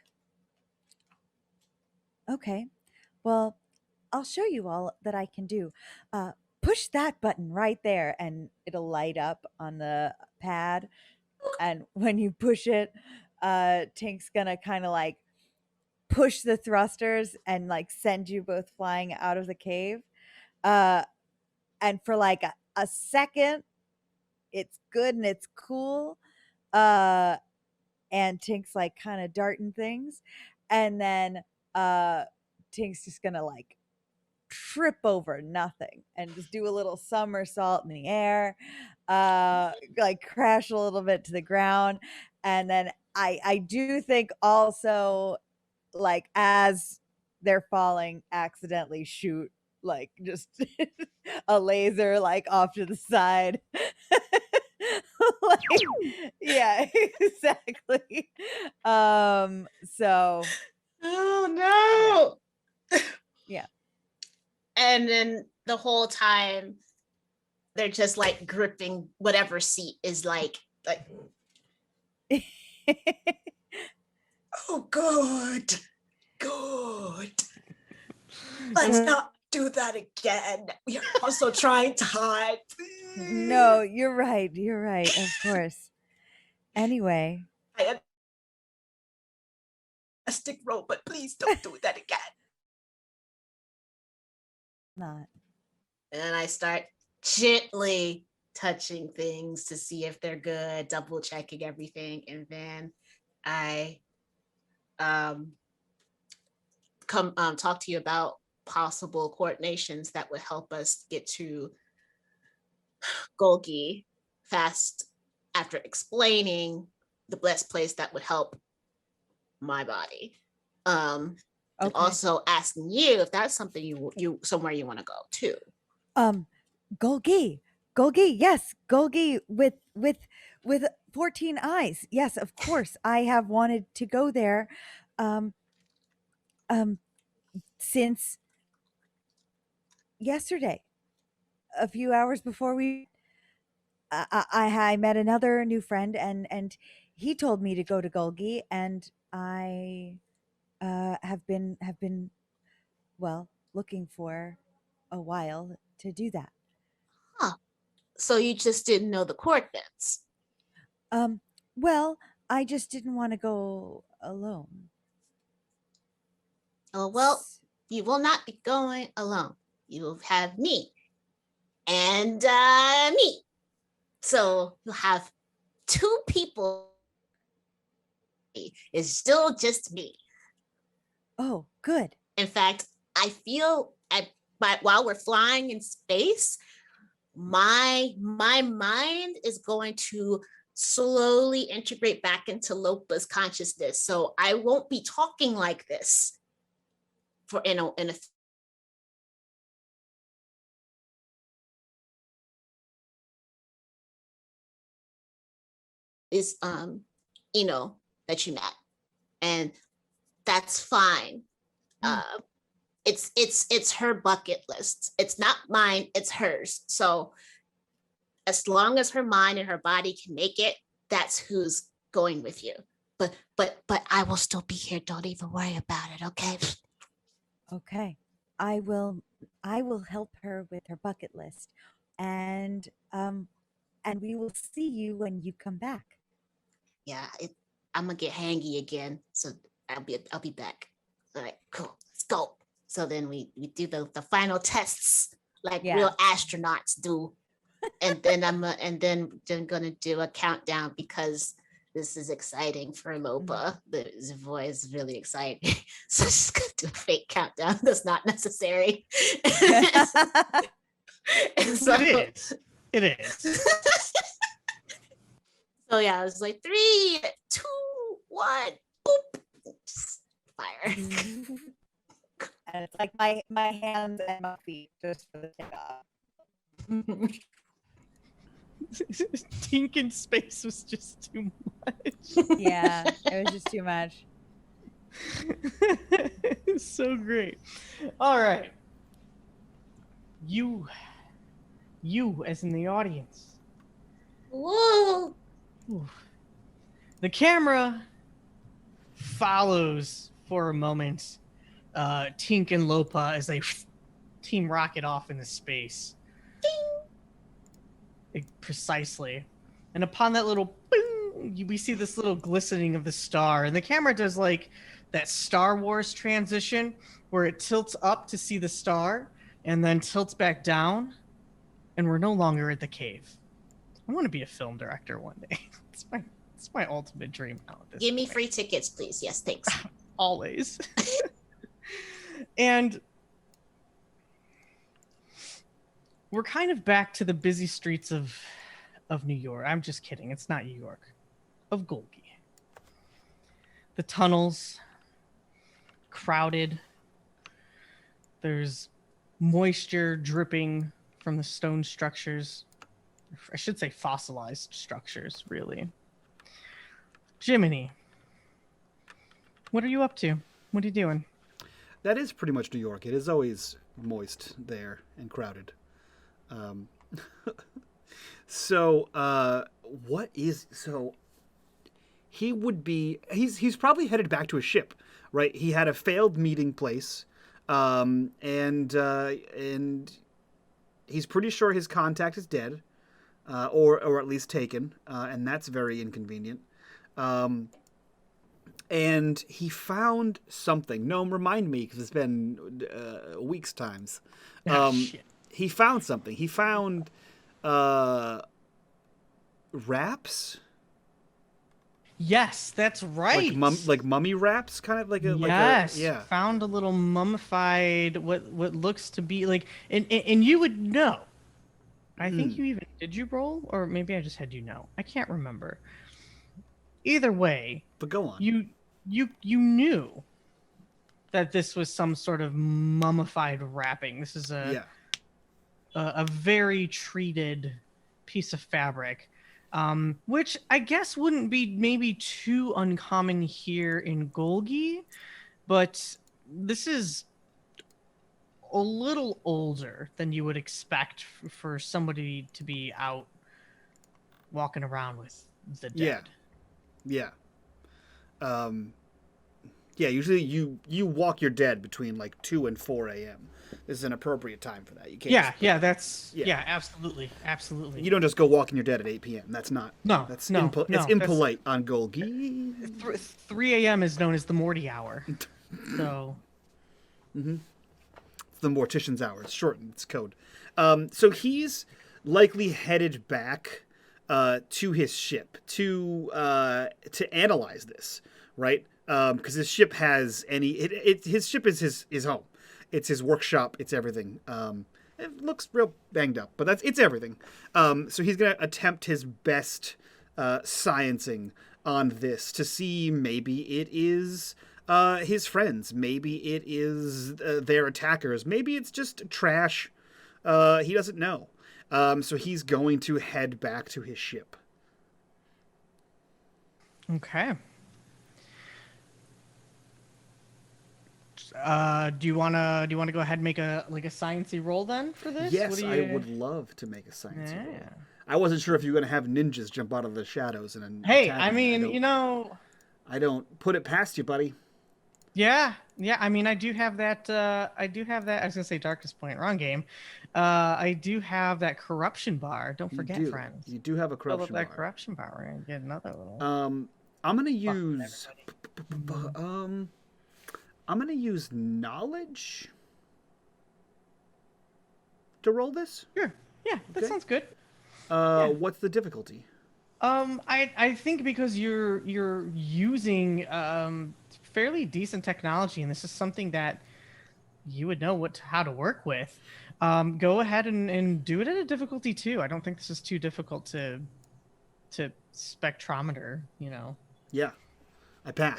okay, well, I'll show you all that I can do. Push that button right there, and it'll light up on the pad. And when you push it, Tink's gonna kind of like push the thrusters and like send you both flying out of the cave. And for like a second, it's good and it's cool. And Tink's like kind of darting things. And then Tink's just gonna like trip over nothing and just do a little somersault in the air, like crash a little bit to the ground. And then I do think also, like, as they're falling, accidentally shoot like just a laser like off to the side. Like, yeah, exactly. So Oh no. yeah. And then the whole time they're just like gripping whatever seat is like oh good. Good. Let's not do that again. We are also trying to hide. No, you're right. You're right. Of course. Anyway, I am a stick roll, but please don't do that again. not. And I start gently touching things to see if they're good, double checking everything, and then I come talk to you about possible coordinations that would help us get to Golgi fast after explaining the best place that would help my body. And Okay. also asking you if that's something you somewhere you want to go too. Golgi. Yes, Golgi with 14 eyes. Yes, of course. I have wanted to go there um since yesterday. A few hours before I met another new friend, and he told me to go to Golgi, and I have been well looking for a while to do that. Huh. So you just didn't know the coordinates. Well, I just didn't want to go alone. Oh well, you will not be going alone. You will have me and me. So you'll have two people. It's still just me. Oh, good. In fact, I feel but while we're flying in space, my mind is going to slowly integrate back into Lopa's consciousness. So I won't be talking like this for in a is that you met, and that's fine. It's her bucket list. It's not mine, it's hers. So as long as her mind and her body can make it, that's who's going with you. But I will still be here. Don't even worry about it, okay? Okay. I will help her with her bucket list. And we will see you when you come back. Yeah, I'm gonna get hangy again. So I'll be back. All right, cool. Let's go. So then we do the final tests like real astronauts do. And then then gonna do a countdown because this is exciting for Lopa. The voice is really exciting. So just gonna do a fake countdown. That's not necessary. So, it is. So yeah, it was like 3, 2, 1, boop, fire. And it's like my hands and my feet just for the takeoff. Tink in space was just too much. Yeah, it was just too much. It's so great. All right. You as in the audience. Whoa. The camera follows for a moment Tink and Lopa as they team rocket off into space. Precisely. And upon that little bing, we see this little glistening of the star, and the camera does like that Star Wars transition where it tilts up to see the star and then tilts back down, and we're no longer at the cave. I want to be a film director one day. It's my ultimate dream now at this Give me point. free tickets, please. Yes, thanks. Always. And we're kind of back to the busy streets of New York. I'm just kidding. It's not New York. Of Golgi. The tunnels, crowded. There's moisture dripping from the stone structures. I should say fossilized structures, really. Jiminy, what are you up to? What are you doing? That is pretty much New York. It is always moist there and crowded. Um, so, what is so? He would be. He's probably headed back to his ship, right? He had a failed meeting place, and he's pretty sure his contact is dead, or at least taken, and that's very inconvenient. Um, and he found something. Gnome, remind me because it's been weeks times. Shit. He found something. He found wraps, Yes, that's right. like mummy wraps, kind of like a Yes, yeah. found a little mummified what looks to be like, and you would know. I think you even did you roll, or maybe I just had you know. I can't remember. Either way, But go on. you knew that this was some sort of mummified wrapping. This is Yeah. a very treated piece of fabric, which I guess wouldn't be maybe too uncommon here in Golgi, but this is a little older than you would expect for somebody to be out walking around with the dead. Yeah. Um, yeah. Usually you walk your dead between like 2 and 4 a.m. This is an appropriate time for that. You can't. Yeah, absolutely. You don't just go walking your dead at 8 p.m. That's not. No, That's no, it's no, impolite on Golgi. 3 a.m. is known as the Morty hour. So It's the mortician's hour. It's shortened. It's code. So he's likely headed back to his ship to analyze this, right? Because his ship has his ship is his home. It's his workshop. It's everything. It looks real banged up, but it's everything. So he's gonna attempt his best sciencing on this to see maybe it is his friends, maybe it is their attackers, maybe it's just trash. He doesn't know. So he's going to head back to his ship. okay. Do you wanna go ahead and make a sciencey roll then for this? Yes, I would love to make a science roll. Yeah. I wasn't sure if you were going to have ninjas jump out of the shadows and Hey, attack I me. mean, I don't put it past you, buddy. yeah. I mean, I do have that. I was gonna say darkest point, wrong game. I do have that corruption bar. Don't forget, friends. You do have a Fill up corruption that bar. corruption bar. We're gonna get another little. I'm gonna use I'm gonna use knowledge to roll this. Sure. Yeah, that Okay. sounds good. What's the difficulty? I think because you're using fairly decent technology, and this is something that you would know how to work with. Go ahead and do it at a difficulty 2. I don't think this is too difficult to spectrometer. Yeah, I pass.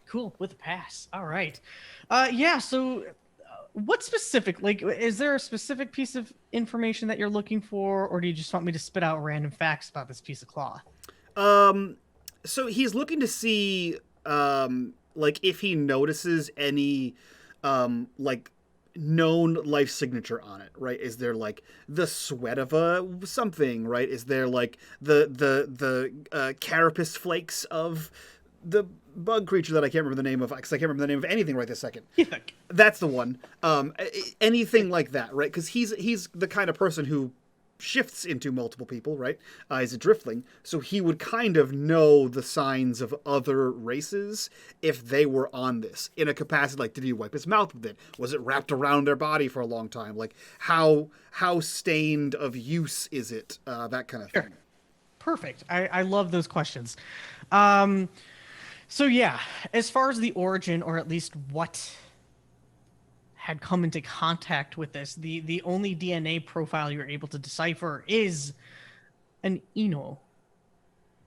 Cool with a pass. All right. Yeah. So, what specific? Like, is there a specific piece of information that you're looking for, or do you just want me to spit out random facts about this piece of cloth? So he's looking to see, like if he notices any, like known life signature on it, right? Is there like the sweat of a something, right? Is there like the carapace flakes of the bug creature that I can't remember the name of, because I can't remember the name of anything right this second. Yuck. That's the one. Anything like that, right? Because he's the kind of person who shifts into multiple people, right? He's a driftling, so he would kind of know the signs of other races if they were on this in a capacity. Like, did he wipe his mouth with it? Was it wrapped around their body for a long time? Like, how stained of use is it? That kind of thing. Perfect. I love those questions. So yeah, as far as the origin, or at least what had come into contact with this, the only DNA profile you're able to decipher is an Eno,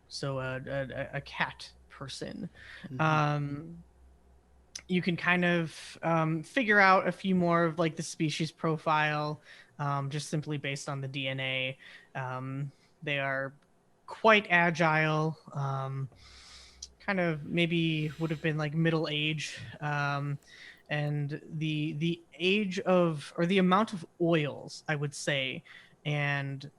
so a cat person. You can kind of figure out a few more of like the species profile, just simply based on the DNA. They are quite agile, kind of maybe would have been like middle age, and the age of, or the amount of oils, I would say, and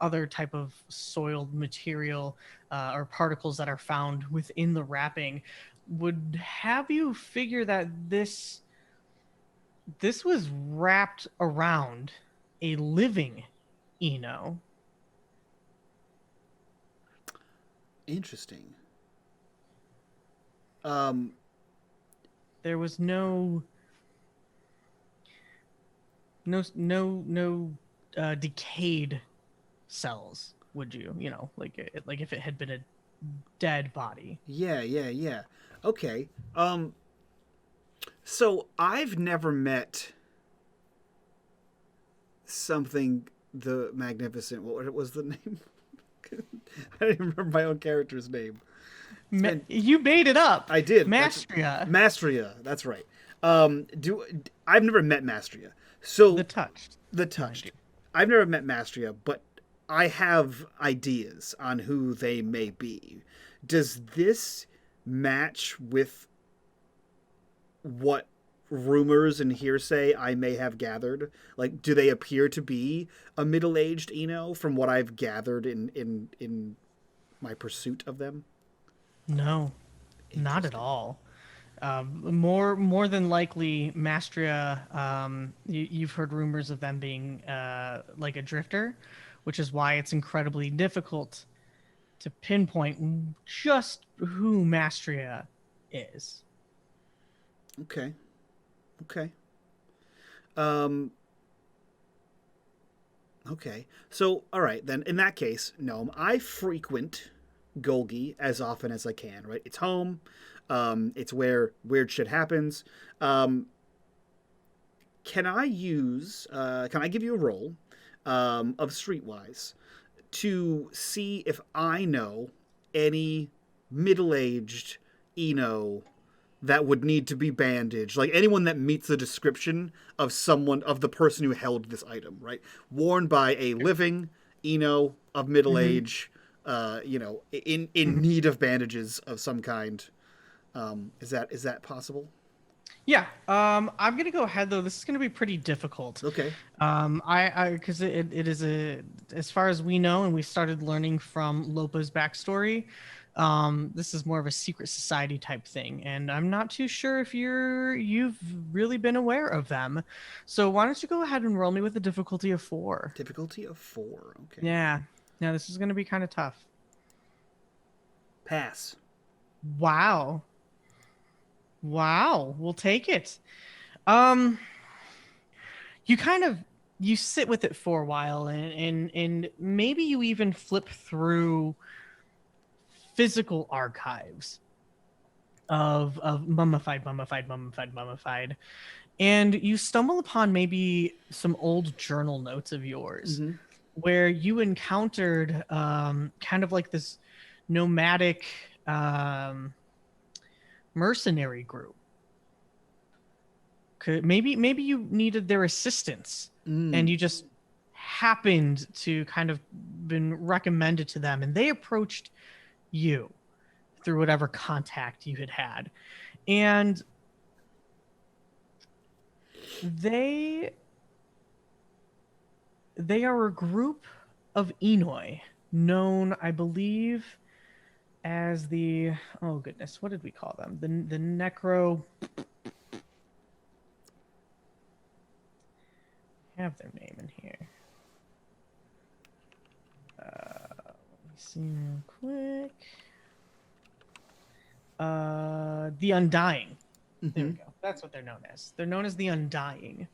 other type of soiled material or particles that are found within the wrapping would have you figure that this was wrapped around a living Eno. Interesting. Um, There was no decayed cells. Would you, like if it had been a dead body? yeah. Okay. So I've never met something the Magnificent. What was the name? I don't even remember my own character's name. You made it up. I did. Mastria. Mastria. That's right. I've never met Mastria. So The Touched. the Touched. I've never met Mastria, but I have ideas on who they may be. Does this match with what rumors and hearsay I may have gathered? Like, do they appear to be a middle-aged Eno from what I've gathered in my pursuit of them? No, not at all. More than likely, Mastria. You've heard rumors of them being like a drifter, which is why it's incredibly difficult to pinpoint just who Mastria is. Okay. Um. Okay. So, all right then. In that case, Gnome, I frequent Golgi as often as I can. Right. It's home. It's where weird shit happens. Can I use? Can I give you a roll of Streetwise to see if I know any middle-aged Eno that would need to be bandaged, like anyone that meets the description of someone, of the person who held this item, right? Worn by a living Eno of middle age, in need of bandages of some kind. Is that possible? Yeah. I'm gonna go ahead though. This is gonna be pretty difficult. Okay. I because it is as far as we know, and we started learning from Lopa's backstory. This is more of a secret society type thing, and I'm not too sure if you've really been aware of them. So why don't you go ahead and roll me with a difficulty of 4? Difficulty of 4. Okay. Yeah. Now this is gonna be kind of tough. Pass. Wow. We'll take it. You you sit with it for a while, and maybe you even flip through physical archives of mummified, and you stumble upon maybe some old journal notes of yours where you encountered kind of like this nomadic mercenary group. Maybe you needed their assistance, and you just happened to kind of been recommended to them, and they approached you through whatever contact you had, and they are a group of Enoi known, I believe, as the, oh goodness, what did we call them? The necro. I have their name in here. Let me see real quick. The Undying. There we go. That's what they're known as. They're known as the Undying.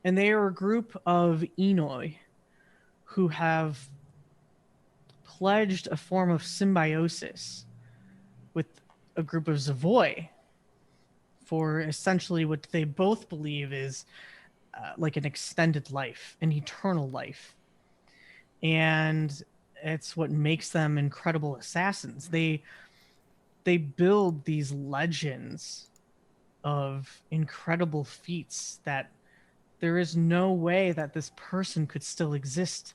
And they are a group of Enoi who have pledged a form of symbiosis with a group of Zavoi for essentially what they both believe is like an extended life, an eternal life. And it's what makes them incredible assassins. They build these legends of incredible feats that There is no way that this person could still exist,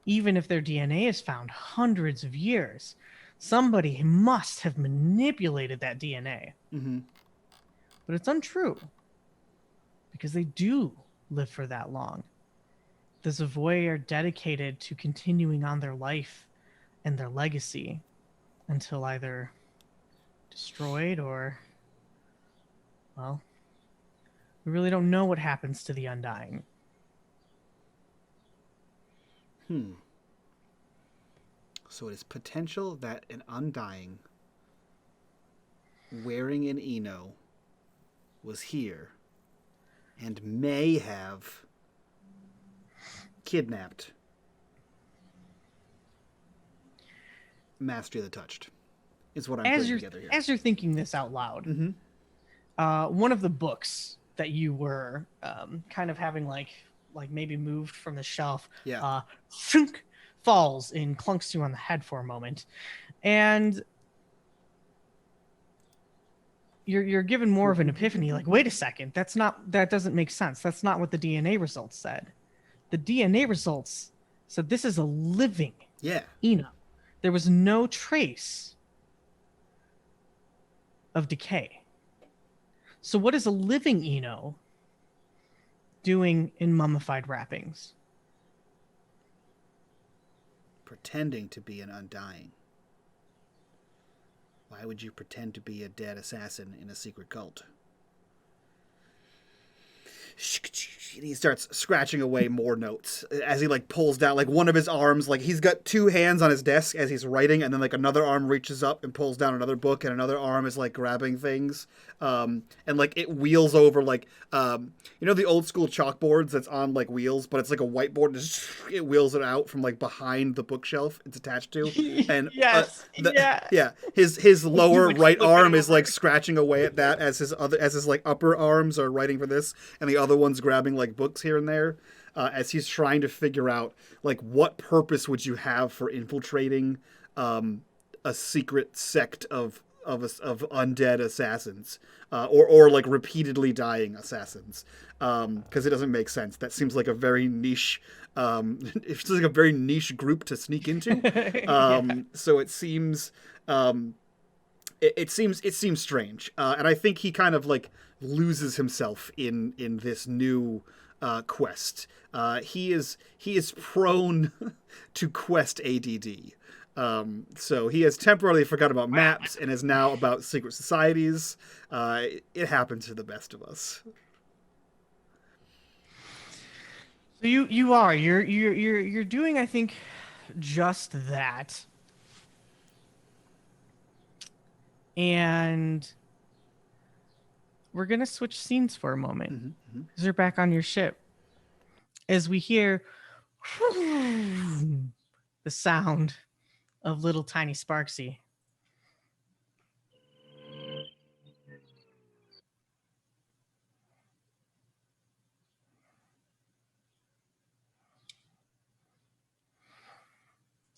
even if their DNA is found hundreds of years. Somebody must have manipulated that DNA. Mm-hmm. But it's untrue, because they do live for that long. The Zavoy are dedicated to continuing on their life and their legacy until either destroyed or, well, we really don't know what happens to the Undying. So it is potential that an Undying wearing an Eno was here and may have kidnapped Mastery of the Touched, is what I'm putting together here. As you're thinking this out loud, one of the books that you were kind of having like maybe moved from the shelf, falls and clunks you on the head for a moment, and you're given more of an epiphany. Like, wait a second, that doesn't make sense. That's not what the DNA results said. The DNA results said this is a living Eno. There was no trace of decay. So what is a living Eno doing in mummified wrappings? Pretending to be an Undying. Why would you pretend to be a dead assassin in a secret cult? And he starts scratching away more notes as he like pulls down like one of his arms. Like he's got two hands on his desk as he's writing, and then like another arm reaches up and pulls down another book, and another arm is like grabbing things. And like it wheels over like you know the old school chalkboards that's on like wheels, but it's like a whiteboard. And it wheels it out from like behind the bookshelf it's attached to. And his lower right arm is like scratching away at that as his like upper arms are writing for this, and the other one's grabbing like books here and there, as he's trying to figure out like what purpose would you have for infiltrating a secret sect of undead assassins, or like repeatedly dying assassins, because it doesn't make sense. That seems like a very niche it's like a very niche group to sneak into. So it seems it seems strange, and I think he kind of like loses himself in this new quest. He is prone to quest ADD. So he has temporarily forgot about maps and is now about secret societies. It happens to the best of us. So you're doing, I think, just that. And we're gonna switch scenes for a moment, because you're back on your ship. As we hear the sound of little tiny Sparksy.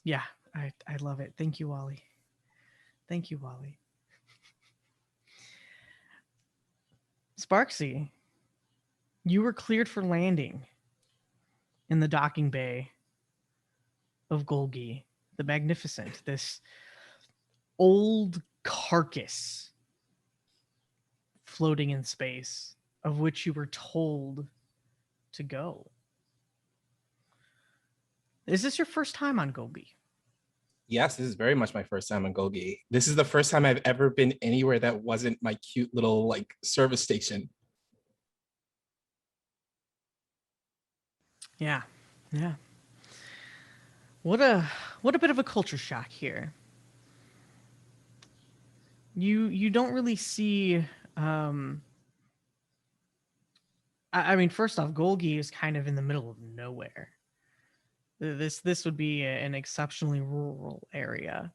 Yeah, I love it. Thank you, Wally. Thank you, Wally. Sparksy, you were cleared for landing in the docking bay of Golgi, the Magnificent, this old carcass floating in space, of which you were told to go. Is this your first time on Golgi? Yes, this is very much my first time on Golgi. This is the first time I've ever been anywhere that wasn't my cute little like service station. Yeah. What a bit of a culture shock here. You don't really see. I mean, first off, Golgi is kind of in the middle of nowhere. This would be an exceptionally rural area.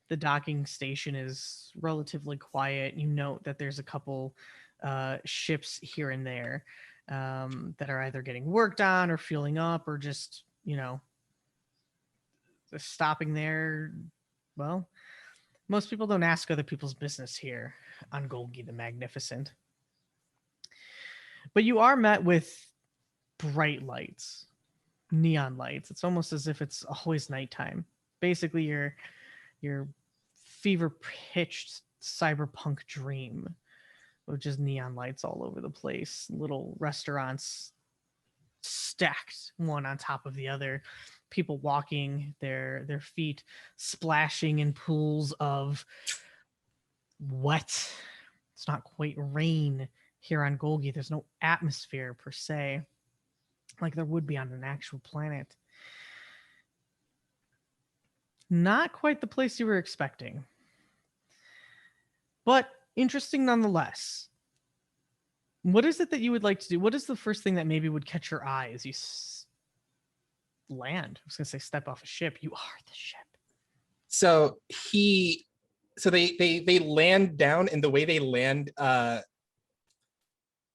The docking station is relatively quiet. You note that there's a couple ships here and there that are either getting worked on or fueling up, or just, stopping there. Well, most people don't ask other people's business here on Golgi the Magnificent. But you are met with bright lights, neon lights. It's almost as if it's always nighttime. Basically, your fever pitched cyberpunk dream, with just neon lights all over the place, little restaurants stacked one on top of the other, people walking, their feet splashing in pools of wet. It's not quite rain here on Golgi. There's no atmosphere per se, like there would be on an actual planet. Not quite the place you were expecting, but interesting nonetheless. What is it that you would like to do? What is the first thing that maybe would catch your eye as you land? I was going to say step off a ship. You are the ship. So they land down, and the way they land,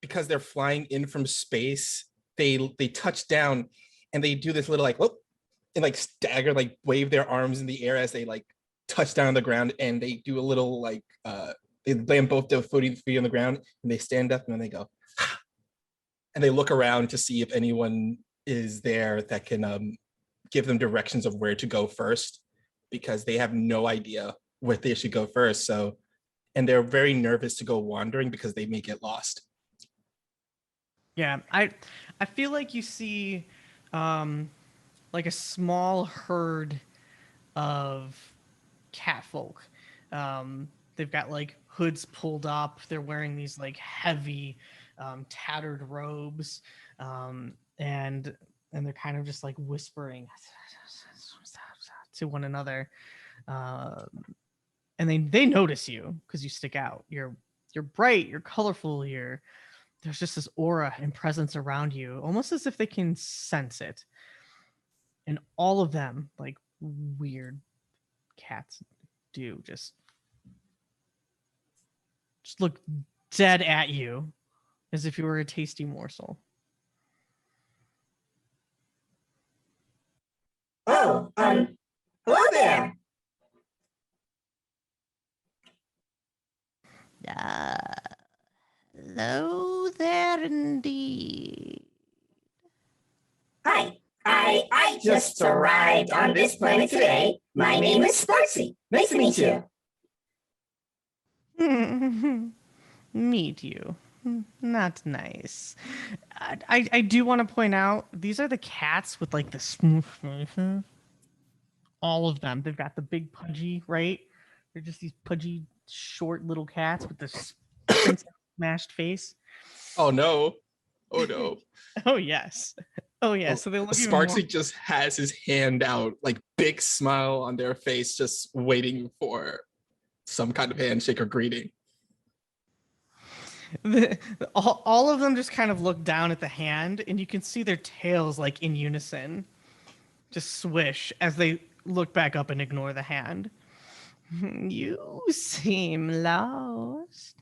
because they're flying in from space, they touch down, and they do this little like whoop, and like stagger, like wave their arms in the air as they like touch down on the ground, and they do a little like they land both their feet on the ground, and they stand up, and then they go, and they look around to see if anyone is there that can give them directions of where to go first, because they have no idea where they should go first. So, and they're very nervous to go wandering because they may get lost. Yeah, I feel like you see like a small herd of catfolk. They've got like hoods pulled up. They're wearing these like heavy, tattered robes, and they're kind of just like whispering to one another. And they notice you because you stick out. You're bright. You're colorful. There's just this aura and presence around you, almost as if they can sense it. And all of them, like weird cats do, just look dead at you as if you were a tasty morsel. Oh, hello there. Hello there indeed. Hi, I just arrived on this planet today. My name is Sparksy. Nice to meet you. Meet you. Not nice. I do want to point out, these are the cats with like the smooth faces. All of them. They've got the big pudgy, right? They're just these pudgy, short little cats with this smashed face. Oh no. Oh no. Oh yes. Oh yeah. So they look even Sparksy more... just has his hand out, like big smile on their face, just waiting for some kind of handshake or greeting. All of them just kind of look down at the hand, and you can see their tails like in unison just swish as they look back up and ignore the hand. You seem lost.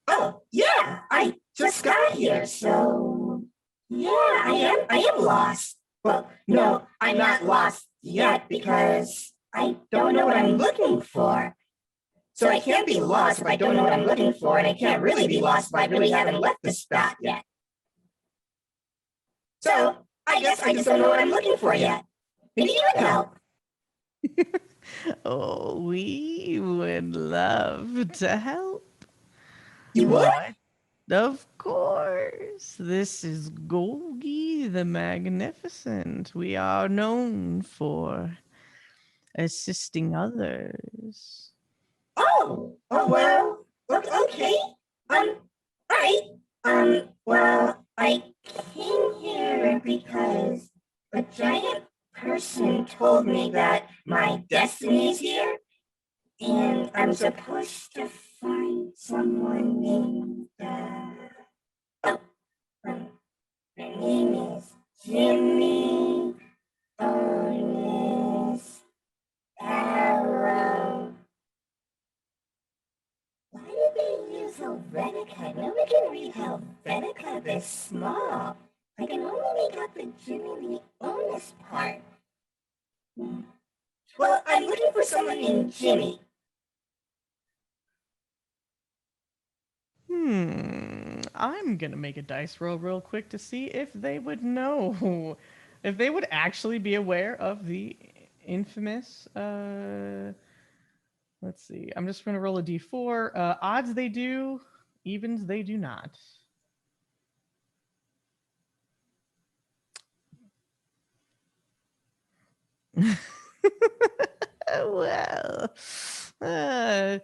Oh, yeah, I just got here, so yeah, I am lost. Well, no, I'm not lost yet because I don't know what I'm looking for. So I can't be lost if I don't know what I'm looking for, and I can't really be lost if I really haven't left the spot yet. So I guess I just don't know what I'm looking for yet. Maybe you can help. Oh, we would love to help. You would? Of course. This is Golgi the Magnificent. We are known for assisting others. Oh, well, okay. Right. Well, I came here because a giant person told me that my destiny is here, and I'm supposed to find someone named, my name is Jimmy Bonus Arrow. Why did they use Helvetica? Nobody can read Helvetica this small. I can only make out the Jimmy the Onus part. Well, I'm looking for someone named Jimmy. I'm gonna make a dice roll real quick to see if they would know, if they would actually be aware of the infamous. Let's see. I'm just gonna roll a d4. Odds they do, evens they do not. Well, uh,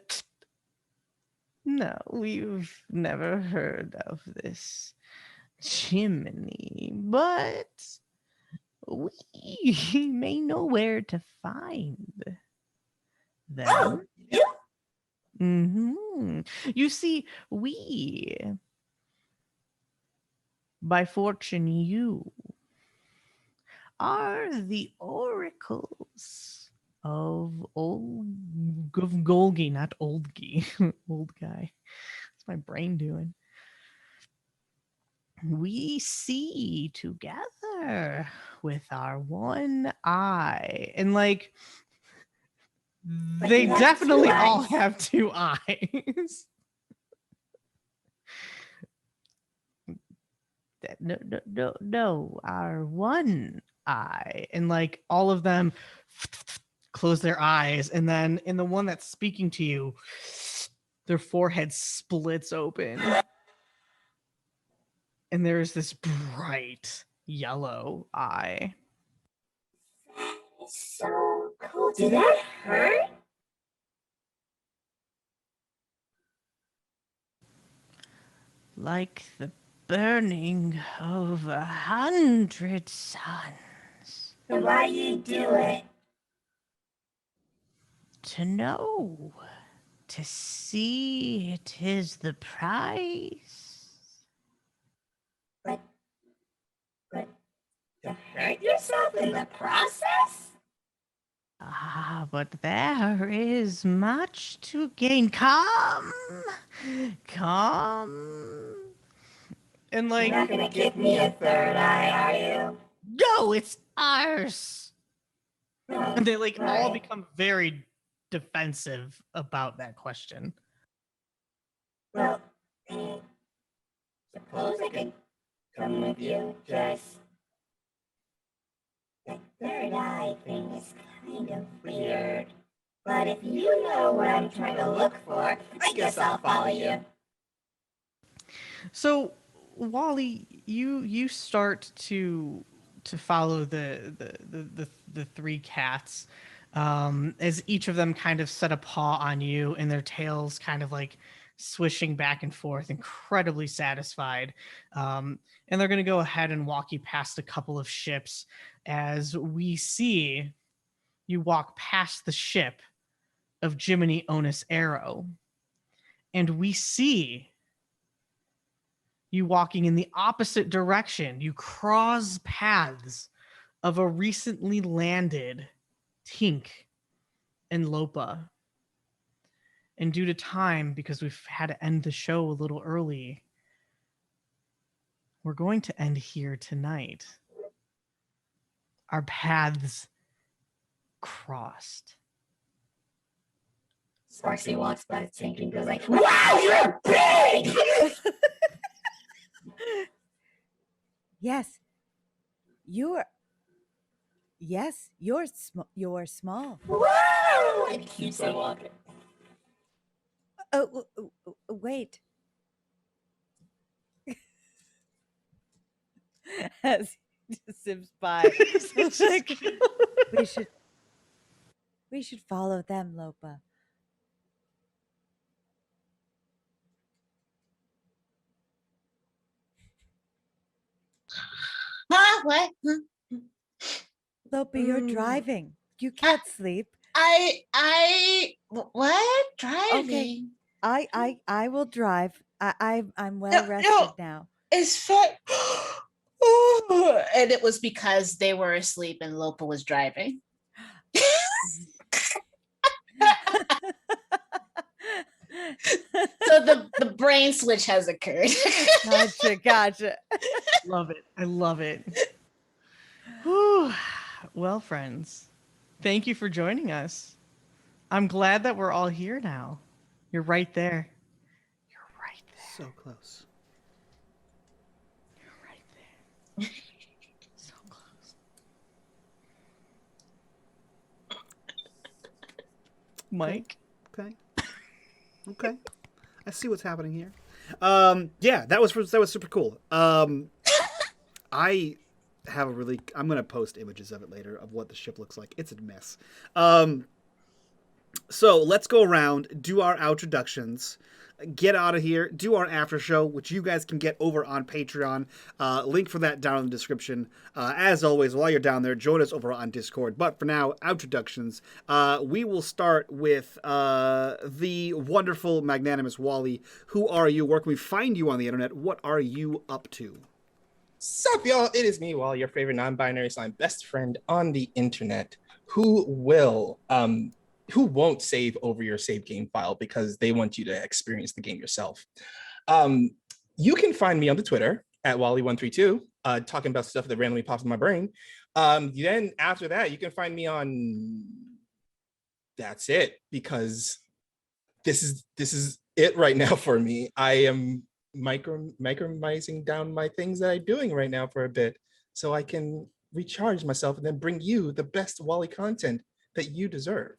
no, we've never heard of this chimney, but we may know where to find Oh, them. you? You see, by fortune, you are the oracles of Golgi, not Oldgi. Old guy. What's my brain doing? We see together with our one eye. And like But they you have definitely two all eyes. have two eyes. No, our one eye. And like all of them close their eyes. And then in the one that's speaking to you, their forehead splits open. And there's this bright yellow eye. It's so cool. Did that hurt? Like the burning of 100 suns. Then why you do it? To know, to see it is the price. But you hurt yourself in the process? Ah, but there is much to gain. Come. And You're like, not gonna give me a third eye, are you? no, it's ours. Oh, And they like all right. become very defensive about that question. Well, suppose I could come with you, just... The third eye thing is kind of weird. But if you know what I'm trying to look for, I guess I'll follow you. So, Wally, you start to follow the three cats, as each of them kind of set a paw on you, and their tails kind of like swishing back and forth, incredibly satisfied. And they're going to go ahead and walk you past a couple of ships as we see you walk past the ship of Jiminy Onus Arrow, and we see you walking in the opposite direction. You cross paths of a recently landed Tink and Lopa. And due to time, because we've had to end the show a little early, we're going to end here tonight. Our paths crossed. Sparksy walks by the tank and goes like, wow, you're big! Yes. You're you're small. Wow! And keeps on walking. Oh, wait. As he just zips by. Like, we should follow them, Lopa. Huh? What? Huh? Lopa, you're driving. You can't sleep. What? Driving? I will drive. I'm well rested no. now. It's fat. And it was because they were asleep and Lopa was driving. So the brain switch has occurred. Gotcha. Love it. I love it. Whew. Well, friends, thank you for joining us. I'm glad that we're all here now. You're right there. You're right there. So close. So close. Mike. Okay. I see what's happening here. Yeah, that was super cool. I have a really. I'm gonna post images of it later of what the ship looks like. It's a mess. So let's go around, do our introductions, get out of here, do our after show, which you guys can get over on Patreon. Link for that down in the description. As always, while you're down there, join us over on Discord. But for now, introductions. We will start with the wonderful, magnanimous Wally. Who are you? Where can we find you on the internet? What are you up to? Sup, y'all? It is me, Wally, your favorite non-binary slime best friend on the internet, who won't save over your save game file because they want you to experience the game yourself. You can find me on the Twitter at Wally132, talking about stuff that randomly pops in my brain. Then after that, you can find me on. That's it, because this is it right now for me. I am micromising down my things that I'm doing right now for a bit, so I can recharge myself and then bring you the best Wally content that you deserve.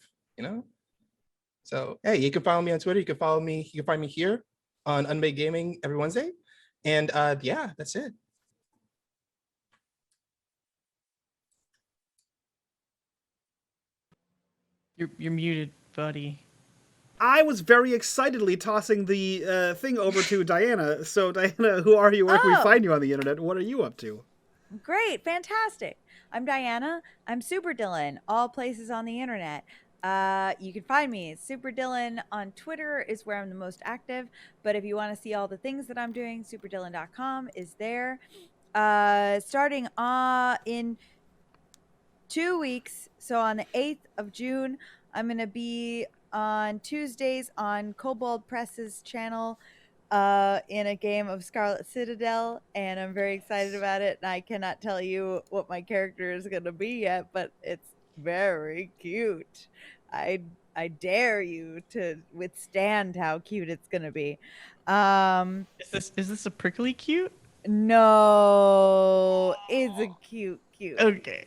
So hey, you can follow me on Twitter. You can find me here on unMadeGaming every Wednesday. And yeah, that's it. You're muted, buddy. I was very excitedly tossing the thing over to Diana. So Diana, who are you? Where can we find you on the internet? What are you up to? Great, fantastic. I'm Diana. I'm Super Dylan, all places on the internet. You can find me. Super Dylan on Twitter is where I'm the most active. But if you want to see all the things that I'm doing, superdylan.com is there. Starting in 2 weeks, so on the 8th of June, I'm going to be on Tuesdays on Kobold Press's channel in a game of Scarlet Citadel, and I'm very excited about it. And I cannot tell you what my character is going to be yet, but it's very cute. I dare you to withstand how cute it's going to be. Is this a prickly cute? No, it's a cute. Okay.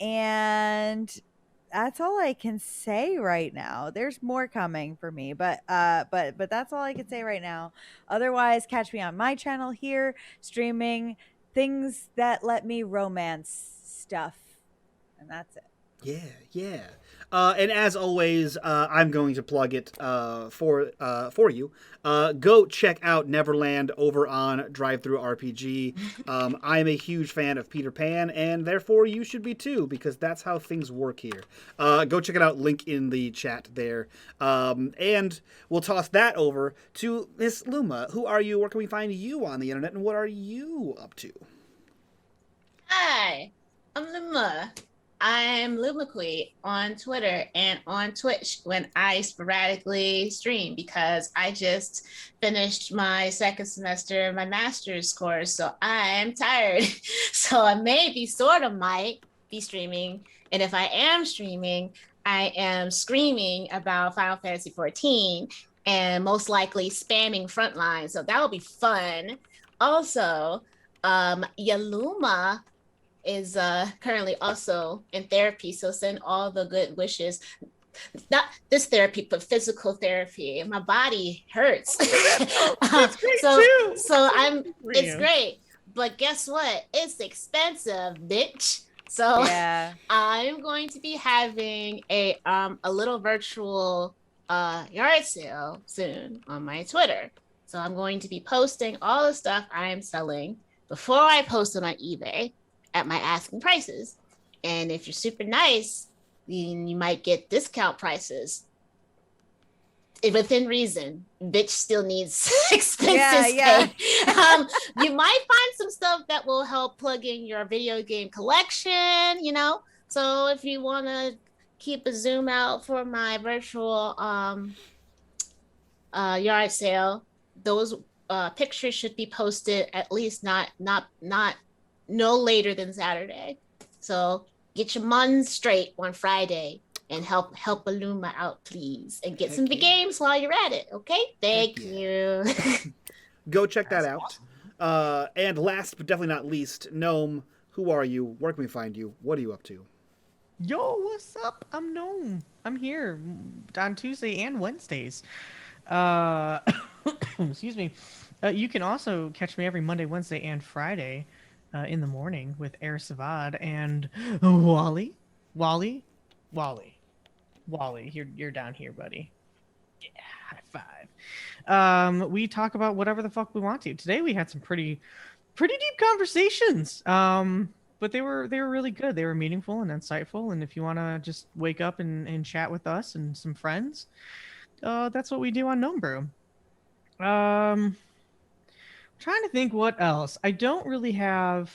And that's all I can say right now. There's more coming for me, but that's all I can say right now. Otherwise, catch me on my channel here, streaming things that let me romance stuff, and that's it. Yeah. And as always, I'm going to plug it for you. Go check out Neverland over on DriveThruRPG. I'm a huge fan of Peter Pan, and therefore you should be too, because that's how things work here. Go check it out. Link in the chat there. And we'll toss that over to Miss Luma. Who are you? Where can we find you on the internet, and what are you up to? Hi, I'm Luma. I'm Lumaquee on Twitter and on Twitch when I sporadically stream, because I just finished my second semester of my master's course, so I'm tired. So I might be streaming, and if I am streaming, I am screaming about Final Fantasy 14 and most likely spamming Frontline, so that will be fun. Also, Yaluma is currently also in therapy, so send all the good wishes. Not this therapy, but physical therapy. My body hurts. It's great too. It's great, but guess what? It's expensive, bitch. So Yeah. I'm going to be having a little virtual yard sale soon on my Twitter. So I'm going to be posting all the stuff I am selling before I post it on eBay at my asking prices. And if you're super nice, then you might get discount prices within reason. Bitch still needs expenses. Yeah. You might find some stuff that will help plug in your video game collection, So if you want to keep a zoom out for my virtual yard sale, those pictures should be posted at least not no later than Saturday. So get your money straight on Friday and help Illuma out, please, and get some big games while you're at it. Okay, thank you. Go check that out. And last but definitely not least, Gnome, who are you? Where can we find you? What are you up to? Yo, what's up? I'm Gnome. I'm here on Tuesday and Wednesdays. Uh, excuse me. You can also catch me every Monday, Wednesday, and Friday in the morning with Air Savad and Wally. Wally? Wally. Wally, you're down here, buddy. Yeah, high five. We talk about whatever the fuck we want to. Today we had some pretty deep conversations. But they were really good. They were meaningful and insightful. And if you want to just wake up and chat with us and some friends, that's what we do on Gnome Brew. Trying to think what else. I don't really have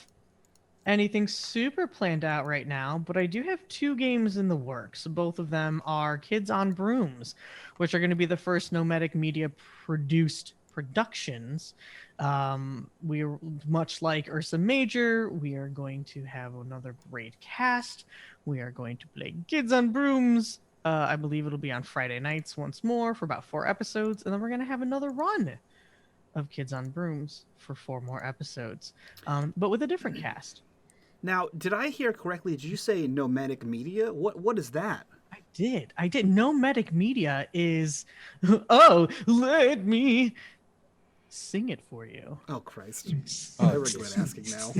anything super planned out right now, but I do have 2 games in the works. Both of them are Kids on Brooms, which are going to be the first Nomadic Media produced productions. We are much like Ursa Major. We are going to have another great cast. We are going to play Kids on Brooms. I believe it'll be on Friday nights once more for about 4 episodes, and then we're going to have another run of Kids on Brooms for 4 more episodes, but with a different cast. Now, did I hear correctly? Did you say Nomadic Media? What is that? I did. Nomadic Media is, oh, let me sing it for you. Oh, Christ. I regret asking now.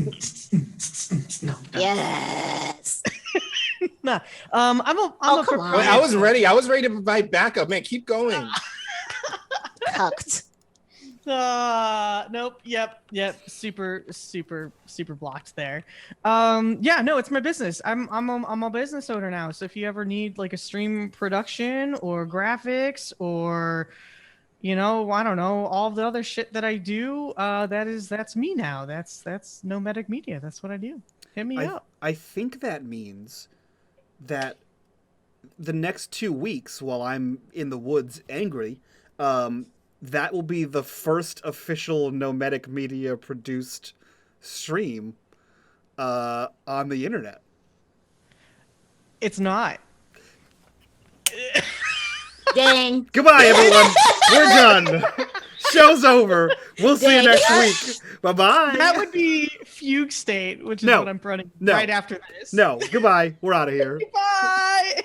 Yes. Nah, Oh, come on. Wait, I was ready. I was ready to provide backup. Man, keep going. Cucked. Nope. Yep. Super blocked there. Yeah, no, it's my business. I'm a business owner now. So if you ever need like a stream production or graphics or, I don't know, all the other shit that I do, that's me now. That's Nomadic Media. That's what I do. Hit me up. I think that means that the next 2 weeks while I'm in the woods angry, that will be the first official Nomadic Media produced stream on the internet. It's not. Dang. Goodbye, everyone. We're done. Show's over. We'll see you next week. Bye-bye. That would be Fugue State, which is No. what I'm running No. right after this. No, goodbye. We're out of here. Bye.